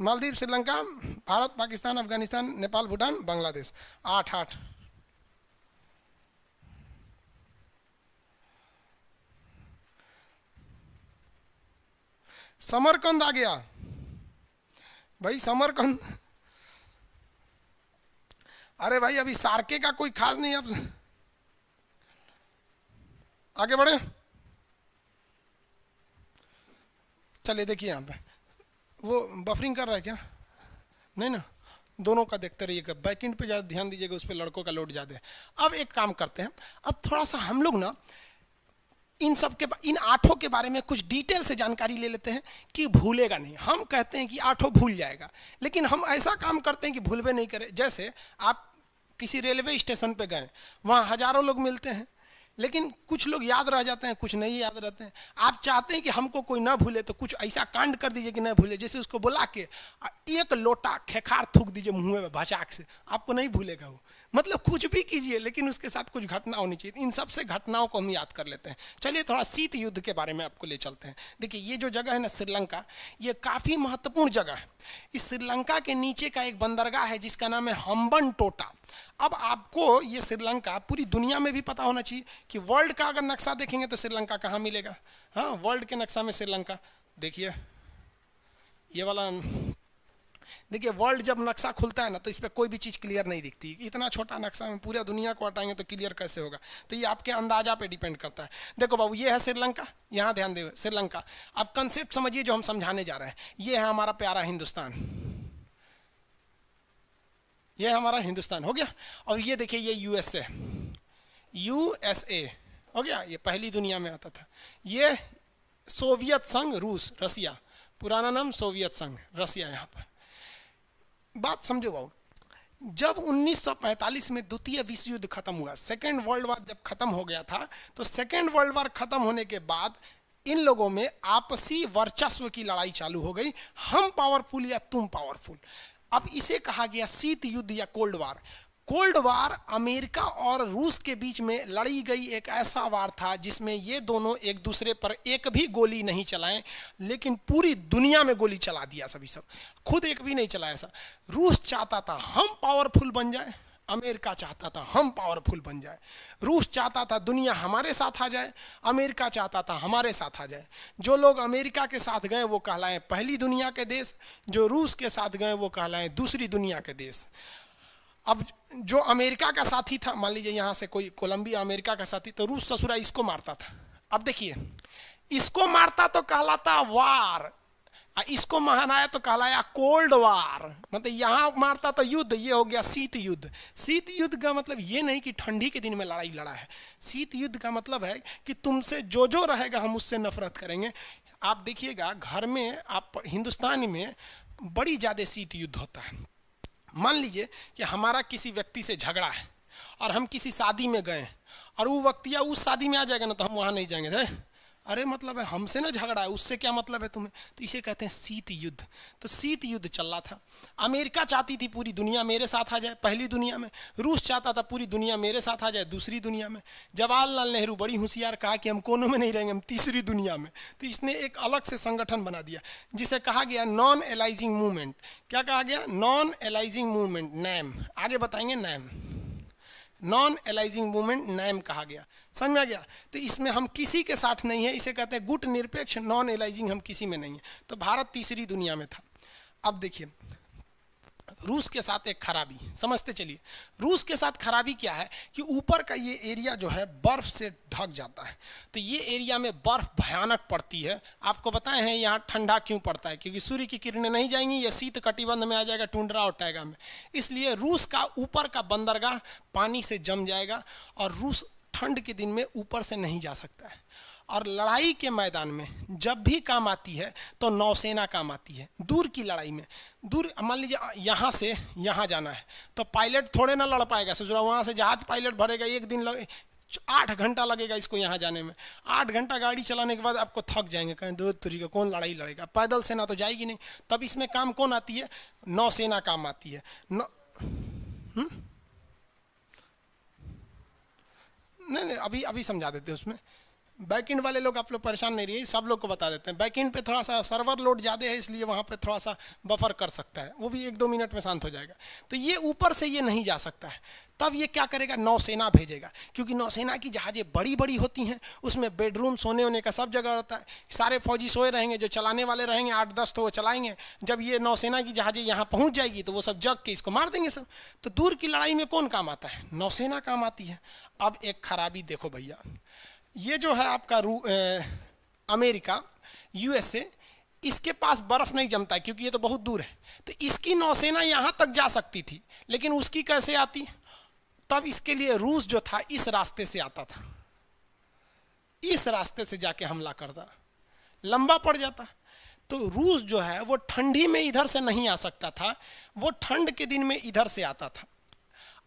मालदीव, श्रीलंका, भारत, पाकिस्तान, अफगानिस्तान, नेपाल, भूटान, बांग्लादेश। 8। समरकंद आ गया भाई, समरकंद। अरे भाई अभी सार्के का कोई खास नहीं, अब आगे बढ़े। चलिए देखिए यहाँ पे वो बफरिंग कर रहा है क्या? नहीं ना, दोनों का देखते रहिएगा, बैकएंड पे ज़्यादा ध्यान दीजिएगा, उस पर लड़कों का लोड ज़्यादा है। अब एक काम करते हैं, अब थोड़ा सा हम लोग ना इन 8 के बारे में कुछ डिटेल से जानकारी ले लेते हैं कि भूलेगा नहीं। हम कहते हैं कि 8 भूल जाएगा, लेकिन हम ऐसा काम करते हैं कि भूलवे नहीं करें। जैसे आप किसी रेलवे स्टेशन पे गए, वहाँ हजारों लोग मिलते हैं, लेकिन कुछ लोग याद रह जाते हैं, कुछ नहीं याद रहते हैं। आप चाहते हैं कि हमको कोई ना भूले तो कुछ ऐसा कांड कर दीजिए कि न भूले, जैसे उसको बुला के एक लोटा खेखार थूक दीजिए मुंह में भचाक से, आपको नहीं भूलेगा वो। मतलब कुछ भी कीजिए लेकिन उसके साथ कुछ घटना होनी चाहिए। इन सब से घटनाओं को हम याद कर लेते हैं। चलिए थोड़ा शीत युद्ध के बारे में आपको ले चलते हैं। देखिए ये जो जगह है ना श्रीलंका, ये काफ़ी महत्वपूर्ण जगह है। इस श्रीलंका के नीचे का एक बंदरगाह है जिसका नाम है हम्बनटोटा। अब आपको ये श्रीलंका पूरी दुनिया में भी पता होना चाहिए कि वर्ल्ड का अगर नक्शा देखेंगे तो श्रीलंका कहाँ मिलेगा। हाँ, वर्ल्ड के नक्शा में श्रीलंका देखिए, ये वाला देखिए। वर्ल्ड जब नक्शा खुलता है ना तो इस पर कोई भी चीज़ क्लियर नहीं दिखती। इतना छोटा नक्शा में पूरा दुनिया को हटाएंगे तो क्लियर कैसे होगा। तो ये आपके अंदाजा पे डिपेंड करता है। देखो बाबू, ये है श्रीलंका, यहाँ ध्यान दें श्रीलंका। अब कंसेप्ट समझिए जो हम समझाने जा रहे हैं। ये है हमारा प्यारा हिंदुस्तान, ये हमारा हिंदुस्तान हो गया। और ये देखिए ये यूएसए, यूएसए हो गया, ये पहली दुनिया में आता था। ये सोवियत संघ रूस, रसिया, पुराना नाम सोवियत संघ, रसिया। यहाँ पर बात समझो बाबू, जब 1945 में द्वितीय विश्व युद्ध खत्म हुआ, सेकेंड वर्ल्ड वार जब खत्म हो गया था, तो सेकेंड वर्ल्ड वार खत्म होने के बाद इन लोगों में आपसी वर्चस्व की लड़ाई चालू हो गई, हम पावरफुल या तुम पावरफुल। अब इसे कहा गया शीत युद्ध या cold war. Cold war America और रूस के बीच में लड़ी गई एक ऐसा वार था जिसमें ये दोनों एक दूसरे पर एक भी गोली नहीं चलाएं, लेकिन पूरी दुनिया में गोली चला दिया सभी सब, खुद एक भी नहीं चलाया। ऐसा रूस चाहता था हम पावरफुल बन जाए, अमेरिका चाहता था हम पावरफुल बन जाए। रूस चाहता था दुनिया हमारे साथ आ जाए, अमेरिका चाहता था हमारे साथ आ जाए। जो लोग अमेरिका के साथ गए वो कहलाएं पहली दुनिया के देश, जो रूस के साथ गए वो कहलाएं दूसरी दुनिया के देश। अब जो अमेरिका का साथी था, मान लीजिए यहाँ से कोई कोलंबिया अमेरिका का साथी, तो रूस ससुरा इसको मारता था। अब देखिए, इसको मारता तो कहलाता वार, इसको महानाया तो कहलाया कोल्ड वार। मतलब यहाँ मारता तो युद्ध, ये हो गया शीत युद्ध। शीत युद्ध का मतलब ये नहीं कि ठंडी के दिन में लड़ाई लड़ा है। शीत युद्ध का मतलब है कि तुमसे जो जो रहेगा हम उससे नफरत करेंगे। आप देखिएगा घर में, आप हिंदुस्तान में बड़ी ज़्यादा शीत युद्ध होता है। मान लीजिए कि हमारा किसी व्यक्ति से झगड़ा है और हम किसी शादी में गए और वो व्यक्ति उस शादी में आ जाएगा ना तो हम वहाँ नहीं जाएंगे। अरे मतलब है हमसे ना झगड़ा है, उससे क्या मतलब है तुम्हें। तो इसे कहते हैं शीत युद्ध। तो शीत युद्ध चल रहा था। अमेरिका चाहती थी पूरी दुनिया मेरे साथ आ जाए पहली दुनिया में, रूस चाहता था पूरी दुनिया मेरे साथ आ जाए दूसरी दुनिया में। जवाहरलाल नेहरू बड़ी होशियार कहा कि हम कोनों में नहीं रहेंगे, हम तीसरी दुनिया में। तो इसने एक अलग से संगठन बना दिया जिसे कहा गया नॉन एलाइजिंग मूवमेंट। क्या कहा गया? Non aligning movement, NAM. आगे बताएंगे NAM, non aligning movement NAM कहा गया। समझ में आ गया? तो इसमें हम किसी के साथ नहीं है, इसे कहते हैं गुट निरपेक्ष, नॉन एलाइजिंग, हम किसी में नहीं है। तो भारत तीसरी दुनिया में था। अब देखिए रूस के साथ एक खराबी समझते चलिए। रूस के साथ खराबी क्या है कि ऊपर का ये एरिया जो है बर्फ से ढक जाता है, तो ये एरिया में बर्फ भयानक पड़ती है। आपको बताए हैं यहाँ ठंडा क्यों पड़ता है, क्योंकि सूर्य की किरणें नहीं जाएंगी, ये शीत कटिबंध में आ जाएगा, टुंड्रा और टैगा में। इसलिए रूस का ऊपर का बंदरगाह पानी से जम जाएगा और रूस ठंड के दिन में ऊपर से नहीं जा सकता है। और लड़ाई के मैदान में जब भी काम आती है तो नौसेना काम आती है। दूर की लड़ाई में, दूर मान लीजिए यहाँ से यहाँ जाना है तो पायलट थोड़े ना लड़ पाएगा, सोच रहा वहाँ से जहाज पायलट भरेगा, एक दिन 8 घंटा लगेगा इसको यहाँ जाने में। 8 घंटा गाड़ी चलाने के बाद आपको थक जाएंगे, कहें दो तरीका कौन लड़ाई लड़ेगा, पैदल सेना तो जाएगी नहीं। तब इसमें काम कौन आती है? नौसेना काम आती है। नहीं अभी समझा देते हैं। उसमें बैकएंड वाले लोग आप लोग परेशान नहीं रहिए, सब लोग को बता देते हैं। बैकएंड पे थोड़ा सा सर्वर लोड ज़्यादा है, इसलिए वहाँ पे थोड़ा सा बफर कर सकता है, वो भी 1-2 मिनट में शांत हो जाएगा। तो ये ऊपर से ये नहीं जा सकता है, तब ये क्या करेगा? नौसेना भेजेगा, क्योंकि नौसेना की जहाज़ें बड़ी बड़ी होती हैं, उसमें बेडरूम सोने होने का सब जगह होता है। सारे फौजी सोए रहेंगे, जो चलाने वाले रहेंगे 8-10 तो वो चलाएंगे। जब ये नौसेना की जहाज़ें यहाँ पहुँच जाएगी तो वो सब जग के इसको मार देंगे सब। तो दूर की लड़ाई में कौन काम आता है? नौसेना काम आती है। अब एक खराबी देखो भैया, ये जो है आपका अमेरिका, यूएसए, इसके पास बर्फ नहीं जमता है क्योंकि ये तो बहुत दूर है। तो इसकी नौसेना यहाँ तक जा सकती थी, लेकिन उसकी कैसे आती? तब इसके लिए रूस जो था इस रास्ते से आता था, इस रास्ते से जाके हमला करता, लंबा पड़ जाता। तो रूस जो है वो ठंडी में इधर से नहीं आ सकता था, वो ठंड के दिन में इधर से आता था।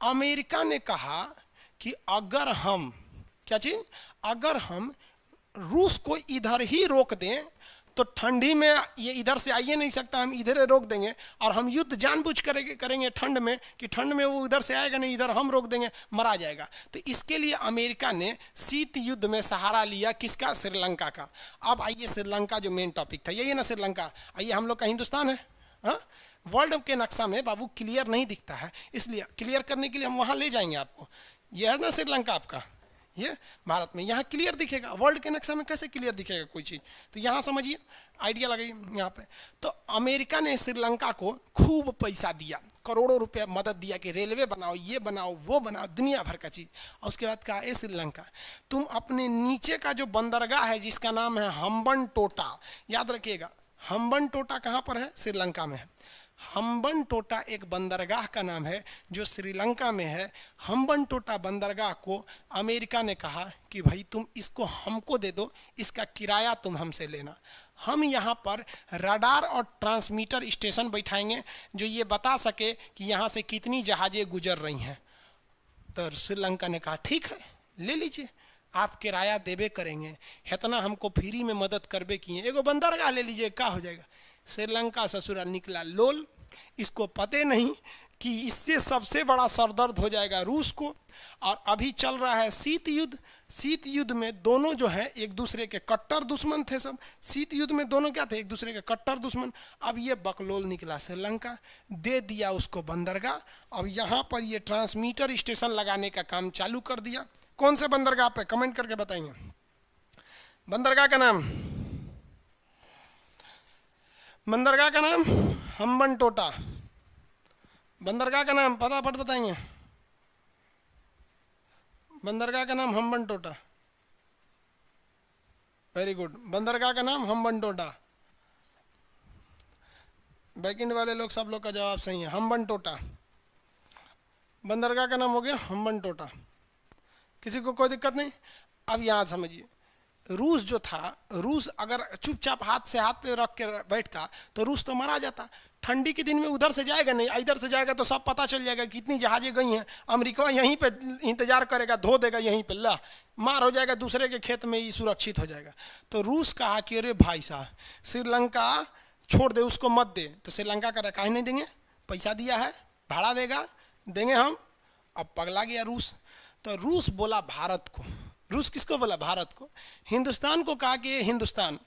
अमेरिका ने कहा कि अगर हम क्या चीज? अगर हम रूस को इधर ही रोक दें तो ठंडी में ये इधर से आइए नहीं सकता, हम इधर रोक देंगे, और हम युद्ध जानबूझ करेंगे ठंड में कि ठंड में वो इधर से आएगा नहीं, इधर हम रोक देंगे, मरा जाएगा। तो इसके लिए अमेरिका ने शीत युद्ध में सहारा लिया किसका? श्रीलंका का। अब आइए श्रीलंका जो मेन टॉपिक था, यही है ना श्रीलंका। आइए, हम लोग का हिंदुस्तान है, हाँ, वर्ल्ड के नक्शा में बाबू क्लियर नहीं दिखता है, इसलिए क्लियर करने के लिए हम वहाँ ले जाएंगे आपको। यह है ना श्रीलंका आपका, ये भारत में, यहाँ क्लियर दिखेगा। वर्ल्ड के नक्शा में कैसे क्लियर दिखेगा कोई चीज़? तो यहाँ समझिए, आइडिया लगाइए यहाँ पे। तो अमेरिका ने श्रीलंका को खूब पैसा दिया, करोड़ों रुपया मदद दिया कि रेलवे बनाओ, ये बनाओ, वो बनाओ, दुनिया भर का चीज़। और उसके बाद कहा, ए श्रीलंका, तुम अपने नीचे का जो बंदरगाह है जिसका नाम है हम्बनटोटा, याद रखिएगा, हम्बनटोटा कहाँ पर है? श्रीलंका में है। हम्बनटोटा एक बंदरगाह का नाम है जो श्रीलंका में है। हम्बनटोटा बंदरगाह को अमेरिका ने कहा कि भाई तुम इसको हमको दे दो, इसका किराया तुम हमसे लेना। हम यहाँ पर रडार और ट्रांसमीटर स्टेशन बैठाएंगे जो ये बता सके कि यहाँ से कितनी जहाज़ें गुजर रही हैं। तो श्रीलंका ने कहा ठीक है, ले लीजिए, आप किराया देबे करेंगे, इतना हमको फ्री में मदद करबे किए, एगो बंदरगाह ले लीजिए, क्या हो जाएगा। श्रीलंका ससुरा निकला लोल, इसको पते नहीं कि इससे सबसे बड़ा सरदर्द हो जाएगा रूस को। और अभी चल रहा है शीत युद्ध। शीत युद्ध में दोनों जो है एक दूसरे के कट्टर दुश्मन थे सब। शीत युद्ध में दोनों क्या थे? एक दूसरे के कट्टर दुश्मन। अब ये बकलोल निकला श्रीलंका, दे दिया उसको बंदरगाह। अब यहाँ पर ये ट्रांसमीटर स्टेशन लगाने का काम चालू कर दिया। कौन से बंदरगाह पे? कमेंट करके बताएंगे बंदरगाह का नाम। बंदरगाह का नाम हम्बनटोटा। बंदरगाह का नाम फटाफट बताएंगे। बंदरगाह का नाम हम्बनटोटा। वेरी गुड, बंदरगाह का नाम हम्बनटोटा। बैकएंड वाले लोग सब लोग का जवाब सही है, हम्बनटोटा। बंदरगाह का नाम हो गया हम्बनटोटा। किसी को कोई दिक्कत नहीं? अब यहाँ समझिए, रूस जो था, रूस अगर चुपचाप हाथ से हाथ पे रख के बैठता तो रूस तो मारा जाता। ठंडी के दिन में उधर से जाएगा नहीं, इधर से जाएगा तो सब पता चल जाएगा कितनी जहाजें गई हैं। अमेरिका यहीं पे इंतजार करेगा, धो देगा यहीं पे, ला मार हो जाएगा, दूसरे के खेत में ही सुरक्षित हो जाएगा। तो रूस कहा कि अरे भाई साहब, श्रीलंका छोड़ दे, उसको मत दे। तो श्रीलंका का काहे नहीं देंगे, पैसा दिया है, भाड़ा देगा, देंगे हम। अब पगला गया रूस। तो रूस बोला भारत को, रूस किसको बोला? भारत को। हिंदुस्तान को कहा कि हिंदुस्तान,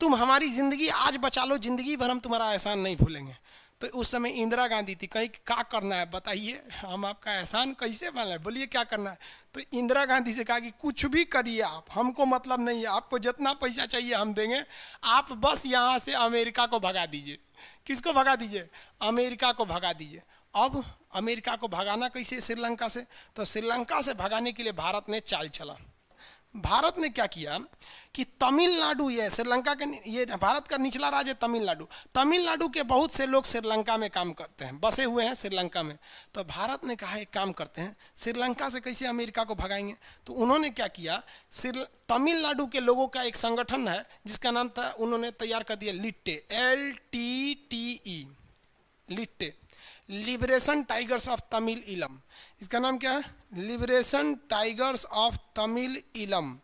तुम हमारी ज़िंदगी आज बचा लो, ज़िंदगी भर हम तुम्हारा एहसान नहीं भूलेंगे। तो उस समय इंदिरा गांधी थी, कहीं क्या करना है बताइए, हम आपका एहसान कैसे भूलें, बोलिए क्या करना है। तो इंदिरा गांधी से कहा कि कुछ भी करिए आप, हमको मतलब नहीं है, आपको जितना पैसा चाहिए हम देंगे, आप बस यहाँ से अमेरिका को भगा दीजिए। किसको भगा दीजिए? अमेरिका को भगा दीजिए। अब अमेरिका को भगाना कैसे श्रीलंका से? तो श्रीलंका से भगाने के लिए भारत ने चाल चला। भारत ने क्या किया कि तमिलनाडु, ये श्रीलंका के, ये भारत का निचला राज्य है तमिलनाडु, तमिलनाडु के बहुत से लोग श्रीलंका में काम करते हैं, बसे हुए हैं श्रीलंका में। तो भारत ने कहा एक काम करते हैं, श्रीलंका से कैसे अमेरिका को भगाएंगे। तो उन्होंने क्या किया, तमिलनाडु के लोगों का एक संगठन है जिसका नाम था, उन्होंने तैयार कर दिया लिट्टे, LTTE, LTTE, liberation tigers of Tamil इलम। इसका नाम क्या है? लिबरेशन टाइगर्स ऑफ तमिल इलम,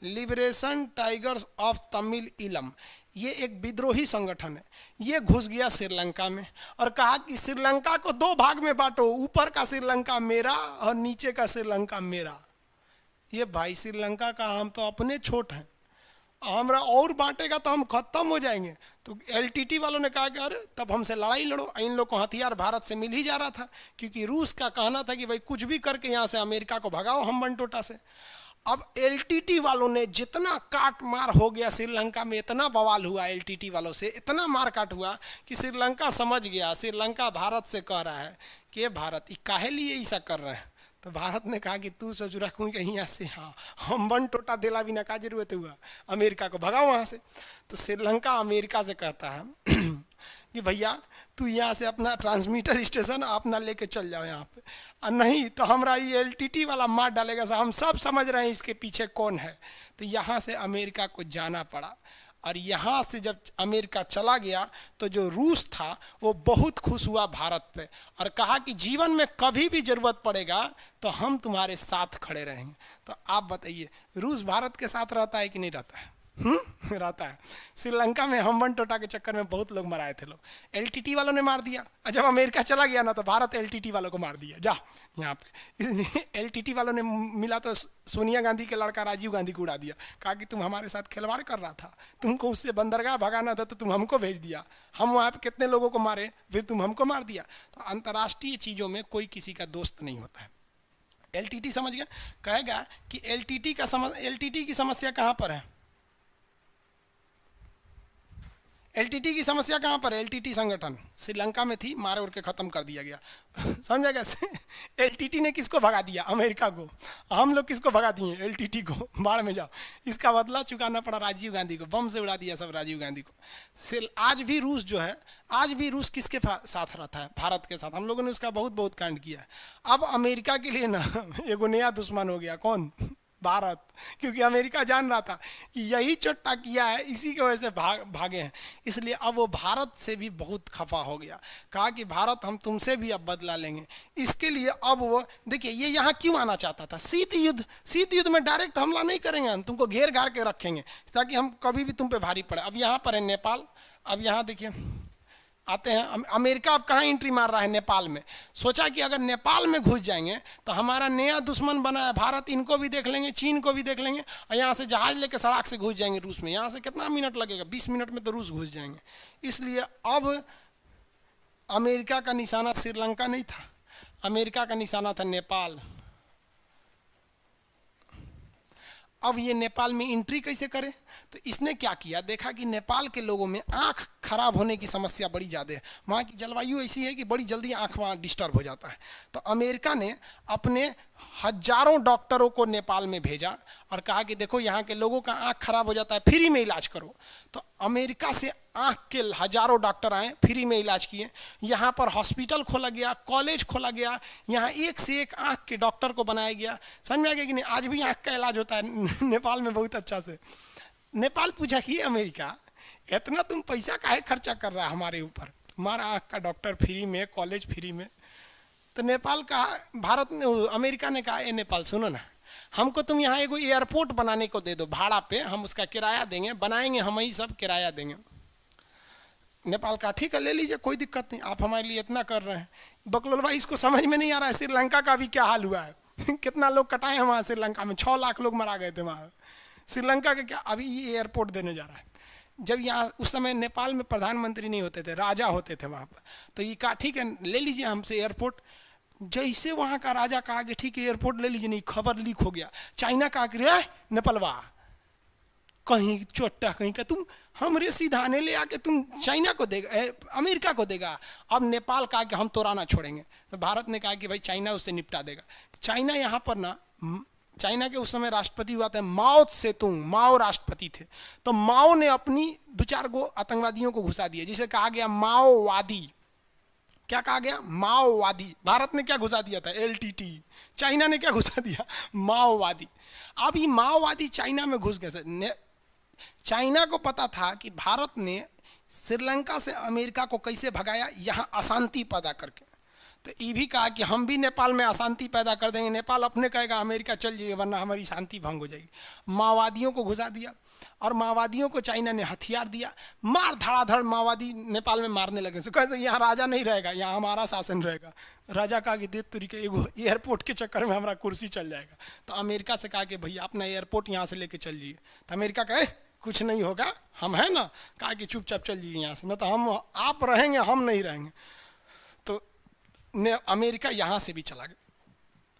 लिबरेशन टाइगर्स ऑफ तमिल इलम। ये एक विद्रोही संगठन है। ये घुस गया श्रीलंका में और कहा कि श्रीलंका को दो भाग में बांटो, ऊपर का श्रीलंका मेरा और नीचे का श्रीलंका मेरा। ये भाई श्रीलंका का हम तो अपने छोट हैं, हमरा और बांटेगा तो हम खत्म हो जाएंगे। तो LTT वालों ने कहा कि अरे तब हमसे लड़ाई लड़ो। इन लोग को हथियार भारत से मिल ही जा रहा था, क्योंकि रूस का कहना था कि भाई कुछ भी करके यहाँ से अमेरिका को भगाओ हम्बनटोटा से। अब LTT वालों ने जितना काट मार हो गया श्रीलंका में, इतना बवाल हुआ LTT वालों से, इतना मार काट हुआ कि श्रीलंका समझ गया, श्रीलंका भारत से कह रहा है कि भारत काहे लिए ऐसा कर रहे हैं। तो भारत ने कहा कि तू सोच रखूँ कि यहाँ से, हाँ, हम्बनटोटा दिला बिना का जरूरत हुआ, अमेरिका को भगाओ वहाँ से। तो श्रीलंका अमेरिका से कहता है कि भैया तू यहाँ से अपना ट्रांसमीटर स्टेशन अपना लेके चल जाओ यहाँ पे, और नहीं तो हमारा ये LTT वाला मार डालेगा। हम सब समझ रहे हैं इसके पीछे कौन है। तो यहाँ से अमेरिका को जाना पड़ा। और यहाँ से जब अमेरिका चला गया तो जो रूस था वो बहुत खुश हुआ भारत पे और कहा कि जीवन में कभी भी ज़रूरत पड़ेगा तो हम तुम्हारे साथ खड़े रहेंगे। तो आप बताइए, रूस भारत के साथ रहता है कि नहीं रहता है? रहता है। श्रीलंका में हम टोटा के चक्कर में बहुत लोग मराए थे लोग, एलटीटी वालों ने मार दिया। और जब अमेरिका चला गया ना तो भारत एलटीटी वालों को मार दिया। जा यहाँ पे इसलिए एलटीटी वालों ने मिला तो सोनिया गांधी के लड़का राजीव गांधी को उड़ा दिया, कहा कि तुम हमारे साथ खिलवाड़ कर रहा था, तुमको उससे बंदरगाह भगाना था तो तुम हमको भेज दिया, हम वहाँ पे कितने लोगों को मारे, फिर तुम हमको मार दिया। तो अंतर्राष्ट्रीय चीज़ों में कोई किसी का दोस्त नहीं होता है। एलटीटी समझ गया, कहेगा कि एलटीटी की समस्या कहाँ पर है? एलटीटी की समस्या कहाँ पर है? एलटीटी संगठन श्रीलंका में थी, मारे उड़ के ख़त्म कर दिया गया। समझा कैसे? एलटीटी ने किसको भगा दिया? अमेरिका को। हम लोग किसको भगा दिए? एलटीटी को। बाढ़ में जाओ। इसका बदला चुकाना पड़ा राजीव गांधी को, बम से उड़ा दिया सब राजीव गांधी को। आज भी रूस जो है, आज भी रूस किसके साथ रहता है? भारत के साथ। हम लोगों ने उसका बहुत बहुत कांड किया है। अब अमेरिका के लिए ना एगो नया दुश्मन हो गया। कौन? भारत। क्योंकि अमेरिका जान रहा था कि यही चोट्टा किया है, इसी की वजह से भागे हैं, इसलिए अब वो भारत से भी बहुत खफा हो गया। कहा कि भारत हम तुमसे भी अब बदला लेंगे। इसके लिए अब वो देखिए, ये यहाँ क्यों आना चाहता था? शीत युद्ध में डायरेक्ट हमला नहीं करेंगे हम, तुमको घेर घार के रखेंगे ताकि हम कभी भी तुम पे भारी पड़े। अब यहाँ पर है नेपाल। अब यहाँ देखिए आते हैं, अमेरिका अब कहाँ एंट्री मार रहा है? नेपाल में। सोचा कि अगर नेपाल में घुस जाएंगे तो हमारा नया दुश्मन बना है भारत, इनको भी देख लेंगे, चीन को भी देख लेंगे, और यहाँ से जहाज लेके सड़क से घुस जाएंगे रूस में। यहाँ से कितना मिनट लगेगा? 20 मिनट में तो रूस घुस जाएंगे। इसलिए अब अमेरिका का निशाना श्रीलंका नहीं था, अमेरिका का निशाना था नेपाल। अब ये नेपाल में एंट्री कैसे करे? तो इसने क्या किया, देखा कि नेपाल के लोगों में आँख खराब होने की समस्या बड़ी ज़्यादा है, वहाँ की जलवायु ऐसी है कि बड़ी जल्दी आँख वहाँ डिस्टर्ब हो जाता है। तो अमेरिका ने अपने हजारों डॉक्टरों को नेपाल में भेजा और कहा कि देखो यहाँ के लोगों का आँख खराब हो जाता है, फ्री में इलाज करो। तो अमेरिका से आँख के हजारों डॉक्टर आए, फ्री में इलाज किए। यहाँ पर हॉस्पिटल खोला गया, कॉलेज खोला गया, यहाँ एक से एक आँख के डॉक्टर को बनाया गया। समझ में आ गया कि नहीं? आज भी आँख का इलाज होता है नेपाल में बहुत अच्छा से। नेपाल पूछा कि अमेरिका इतना तुम पैसा काहे खर्चा कर रहा है हमारे ऊपर, हमारा आँख का डॉक्टर फ्री में, कॉलेज फ्री में। तो नेपाल का भारत ने, अमेरिका ने कहा, ए नेपाल सुनो ना, हमको तुम यहाँ एगो एयरपोर्ट बनाने को दे दो भाड़ा पे, हम उसका किराया देंगे, बनाएंगे हम ही सब, किराया देंगे। नेपाल का ठीक है ले लीजिए, कोई दिक्कत नहीं, आप हमारे लिए इतना कर रहे हैं। बकलोलवा इसको समझ में नहीं आ रहा है श्रीलंका का भी क्या हाल हुआ है कितना लोग कटाए हैं वहाँ श्रीलंका में, 6 लाख लोग मारा गए थे वहाँ। श्रीलंका का क्या, अभी ये एयरपोर्ट देने जा रहा है। जब यहाँ उस समय नेपाल में प्रधानमंत्री नहीं होते थे, राजा होते थे वहाँ पर, तो ये कहा ठीक है ले लीजिए हमसे एयरपोर्ट। जैसे वहाँ का राजा कहा कि ठीक है एयरपोर्ट ले लीजिए, नहीं खबर लीक हो गया, चाइना कहा कि रे नेपालवा कहीं चोट्टा कहीं का, तुम हमरे सीधाने ले आके तुम चाइना को देगा, अमेरिका को देगा। अब नेपाल कहा कि हम तोड़ा ना छोड़ेंगे। तो भारत ने कहा कि भाई चाइना उससे निपटा देगा। चाइना यहाँ पर ना, चाइना के उस समय राष्ट्रपति हुआ था माओ त्से-तुंग, माओ राष्ट्रपति थे। तो माओ ने अपनी 2-4 गो आतंकवादियों को घुसा दिया, जिसे कहा गया माओवादी। क्या कहा गया? माओवादी। भारत ने क्या घुसा दिया था? एलटीटी। चाइना ने क्या घुसा दिया? माओवादी। अब ये माओवादी चाइना में घुस गए। चाइना को पता था कि भारत ने श्रीलंका से अमेरिका को कैसे भगाया, यहाँ अशांति पैदा करके। तो ये भी कहा कि हम भी नेपाल में अशांति पैदा कर देंगे, नेपाल अपने कहेगा अमेरिका चल जाइए वरना हमारी शांति भंग हो जाएगी। माओवादियों को घुसा दिया और माओवादियों को चाइना ने हथियार दिया, मार धड़ाधड़ माओवादी नेपाल में मारने लगे। तो कहते यहाँ राजा नहीं रहेगा, यहाँ हमारा शासन रहेगा। राजा कहा कि दे तरीके एगो एयरपोर्ट के चक्कर में हमारा कुर्सी चल जाएगा। तो अमेरिका से कहा कि भैया अपना एयरपोर्ट यहाँ से लेके चल जाइए। तो अमेरिका कहे कुछ नहीं होगा, हम हैं ना, कहा कि चुपचाप चल जाइए यहाँ से, न तो हम आप रहेंगे हम नहीं रहेंगे। तो अमेरिका यहाँ से भी चला गया।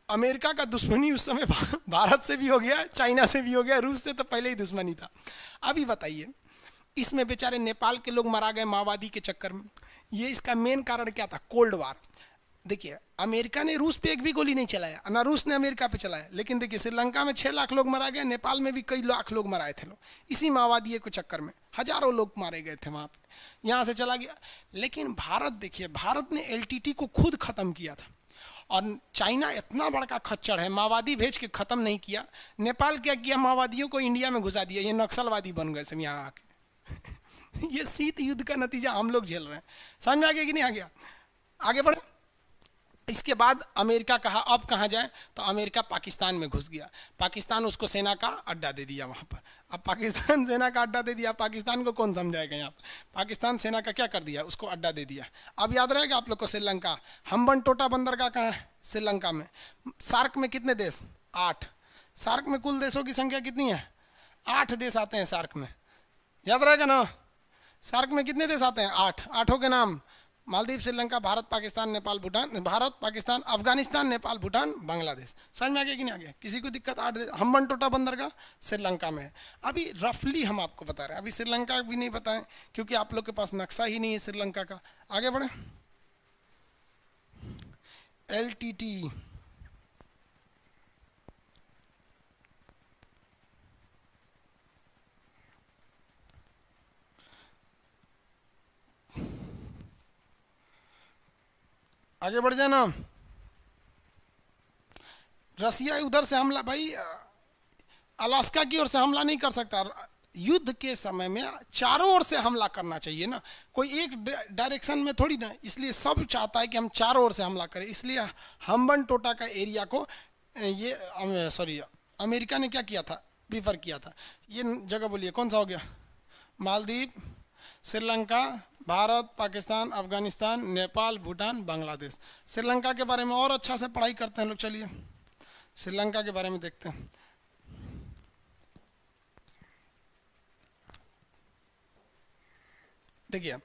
अमेरिका का दुश्मनी उस समय भारत से भी हो गया, चाइना से भी हो गया, रूस से तो पहले ही दुश्मनी था। अभी बताइए इसमें बेचारे नेपाल के लोग मारा गए माओवादी के चक्कर में। ये इसका मेन कारण क्या था? Cold war. देखिए अमेरिका ने रूस पे एक भी गोली नहीं चलाया, ना रूस ने अमेरिका पे चलाया। लेकिन देखिए श्रीलंका में 6 लाख लोग मारा गए, नेपाल में भी कई लाख लोग मराए थे लोग, इसी माओवादी के चक्कर में हजारों लोग मारे गए थे वहाँ पे। यहाँ से चला गया। लेकिन भारत देखिए, भारत ने एलटीटी को खुद ख़त्म किया था और चाइना इतना बड़ा खच्चर है, माओवादी भेज के ख़त्म नहीं किया। नेपाल क्या किया? माओवादियों को इंडिया में घुसा दिया, ये नक्सलवादी बन गए सब यहाँ आके। ये शीत युद्ध का नतीजा हम लोग झेल रहे हैं। समझ में आ गया कि नहीं आ गया? आगे बढ़े। इसके बाद अमेरिका कहा अब कहाँ जाए, तो अमेरिका पाकिस्तान में घुस गया। पाकिस्तान उसको सेना का अड्डा दे दिया वहाँ पर। अब पाकिस्तान सेना का अड्डा दे दिया, पाकिस्तान को कौन समझाएगा यहाँ पर? पाकिस्तान सेना का क्या कर दिया, उसको अड्डा दे दिया। अब याद रहेगा आप लोग को श्रीलंका, हम्बन टोटा बंदरगाह कहाँ है? श्रीलंका में। सार्क में कितने देश? 8। सार्क में कुल देशों की संख्या कितनी है? 8 देश आते हैं सार्क में, याद रहेगा ना? सार्क में कितने देश आते हैं? 8। 8 के नाम मालदीव, श्रीलंका, भारत, पाकिस्तान, नेपाल, भूटान, भारत, पाकिस्तान, अफगानिस्तान, नेपाल, भूटान, बांग्लादेश। समझ में आ गया कि नहीं आ गया? किसी को दिक्कत? 8 देश। हम्बन टोटा बंदरगाह श्रीलंका में है। अभी रफली हम आपको बता रहे हैं, अभी श्रीलंका भी नहीं बताएं क्योंकि आप लोग के पास नक्शा ही नहीं है श्रीलंका का। आगे बढ़े। LTT, आगे बढ़ जाए ना। रसिया उधर से हमला, भाई अलास्का की ओर से हमला नहीं कर सकता। युद्ध के समय में चारों ओर से हमला करना चाहिए ना, कोई एक डायरेक्शन में थोड़ी ना। इसलिए सब चाहता है कि हम चारों ओर से हमला करें। इसलिए हम्बन टोटा का एरिया को ये सॉरी अमेरिका ने क्या किया था, प्रीफर किया था। ये जगह बोलिए कौन सा हो गया? मालदीव, श्रीलंका, भारत, पाकिस्तान, अफगानिस्तान, नेपाल, भूटान, बांग्लादेश। श्रीलंका के बारे में और अच्छा से पढ़ाई करते हैं लोग। चलिए श्रीलंका के बारे में देखते हैं। देखिए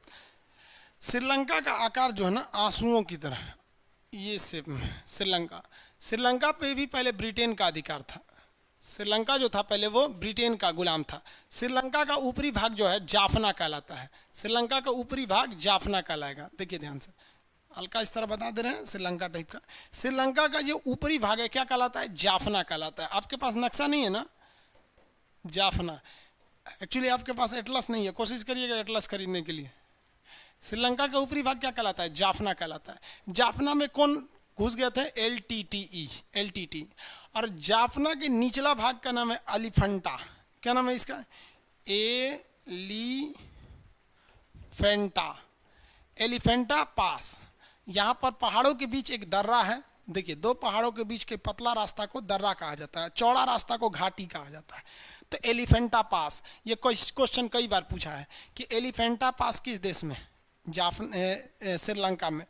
श्रीलंका का आकार जो है ना आंसुओं की तरह, ये शेप में श्रीलंका। श्रीलंका पे भी पहले ब्रिटेन का अधिकार था। श्रीलंका जो था पहले वो ब्रिटेन का गुलाम था। श्रीलंका का ऊपरी भाग जो है जाफना कहलाता है। श्रीलंका का ऊपरी भाग जाफना कहलाएगा। देखिए ध्यान से, हल्का इस तरह बता दे रहे हैं श्रीलंका टाइप का। श्रीलंका का जो ऊपरी भाग है क्या कहलाता है? जाफना कहलाता है। आपके पास नक्शा नहीं है ना, जाफना। एक्चुअली आपके पास एटलस नहीं है, कोशिश करिएगा एटलस खरीदने के लिए। श्रीलंका का ऊपरी भाग क्या कहलाता है? जाफना कहलाता है। जाफना में कौन घुस गए थे? LTT। और जाफना के निचला भाग का नाम है एलिफेंटा। क्या नाम है इसका? एलिफेंटा पास। यहाँ पर पहाड़ों के बीच एक दर्रा है। देखिए 2 पहाड़ों के बीच के पतला रास्ता को दर्रा कहा जाता है, चौड़ा रास्ता को घाटी कहा जाता है। तो एलिफेंटा पास, ये क्वेश्चन कई बार पूछा है कि एलिफेंटा पास किस देश में? श्रीलंका में।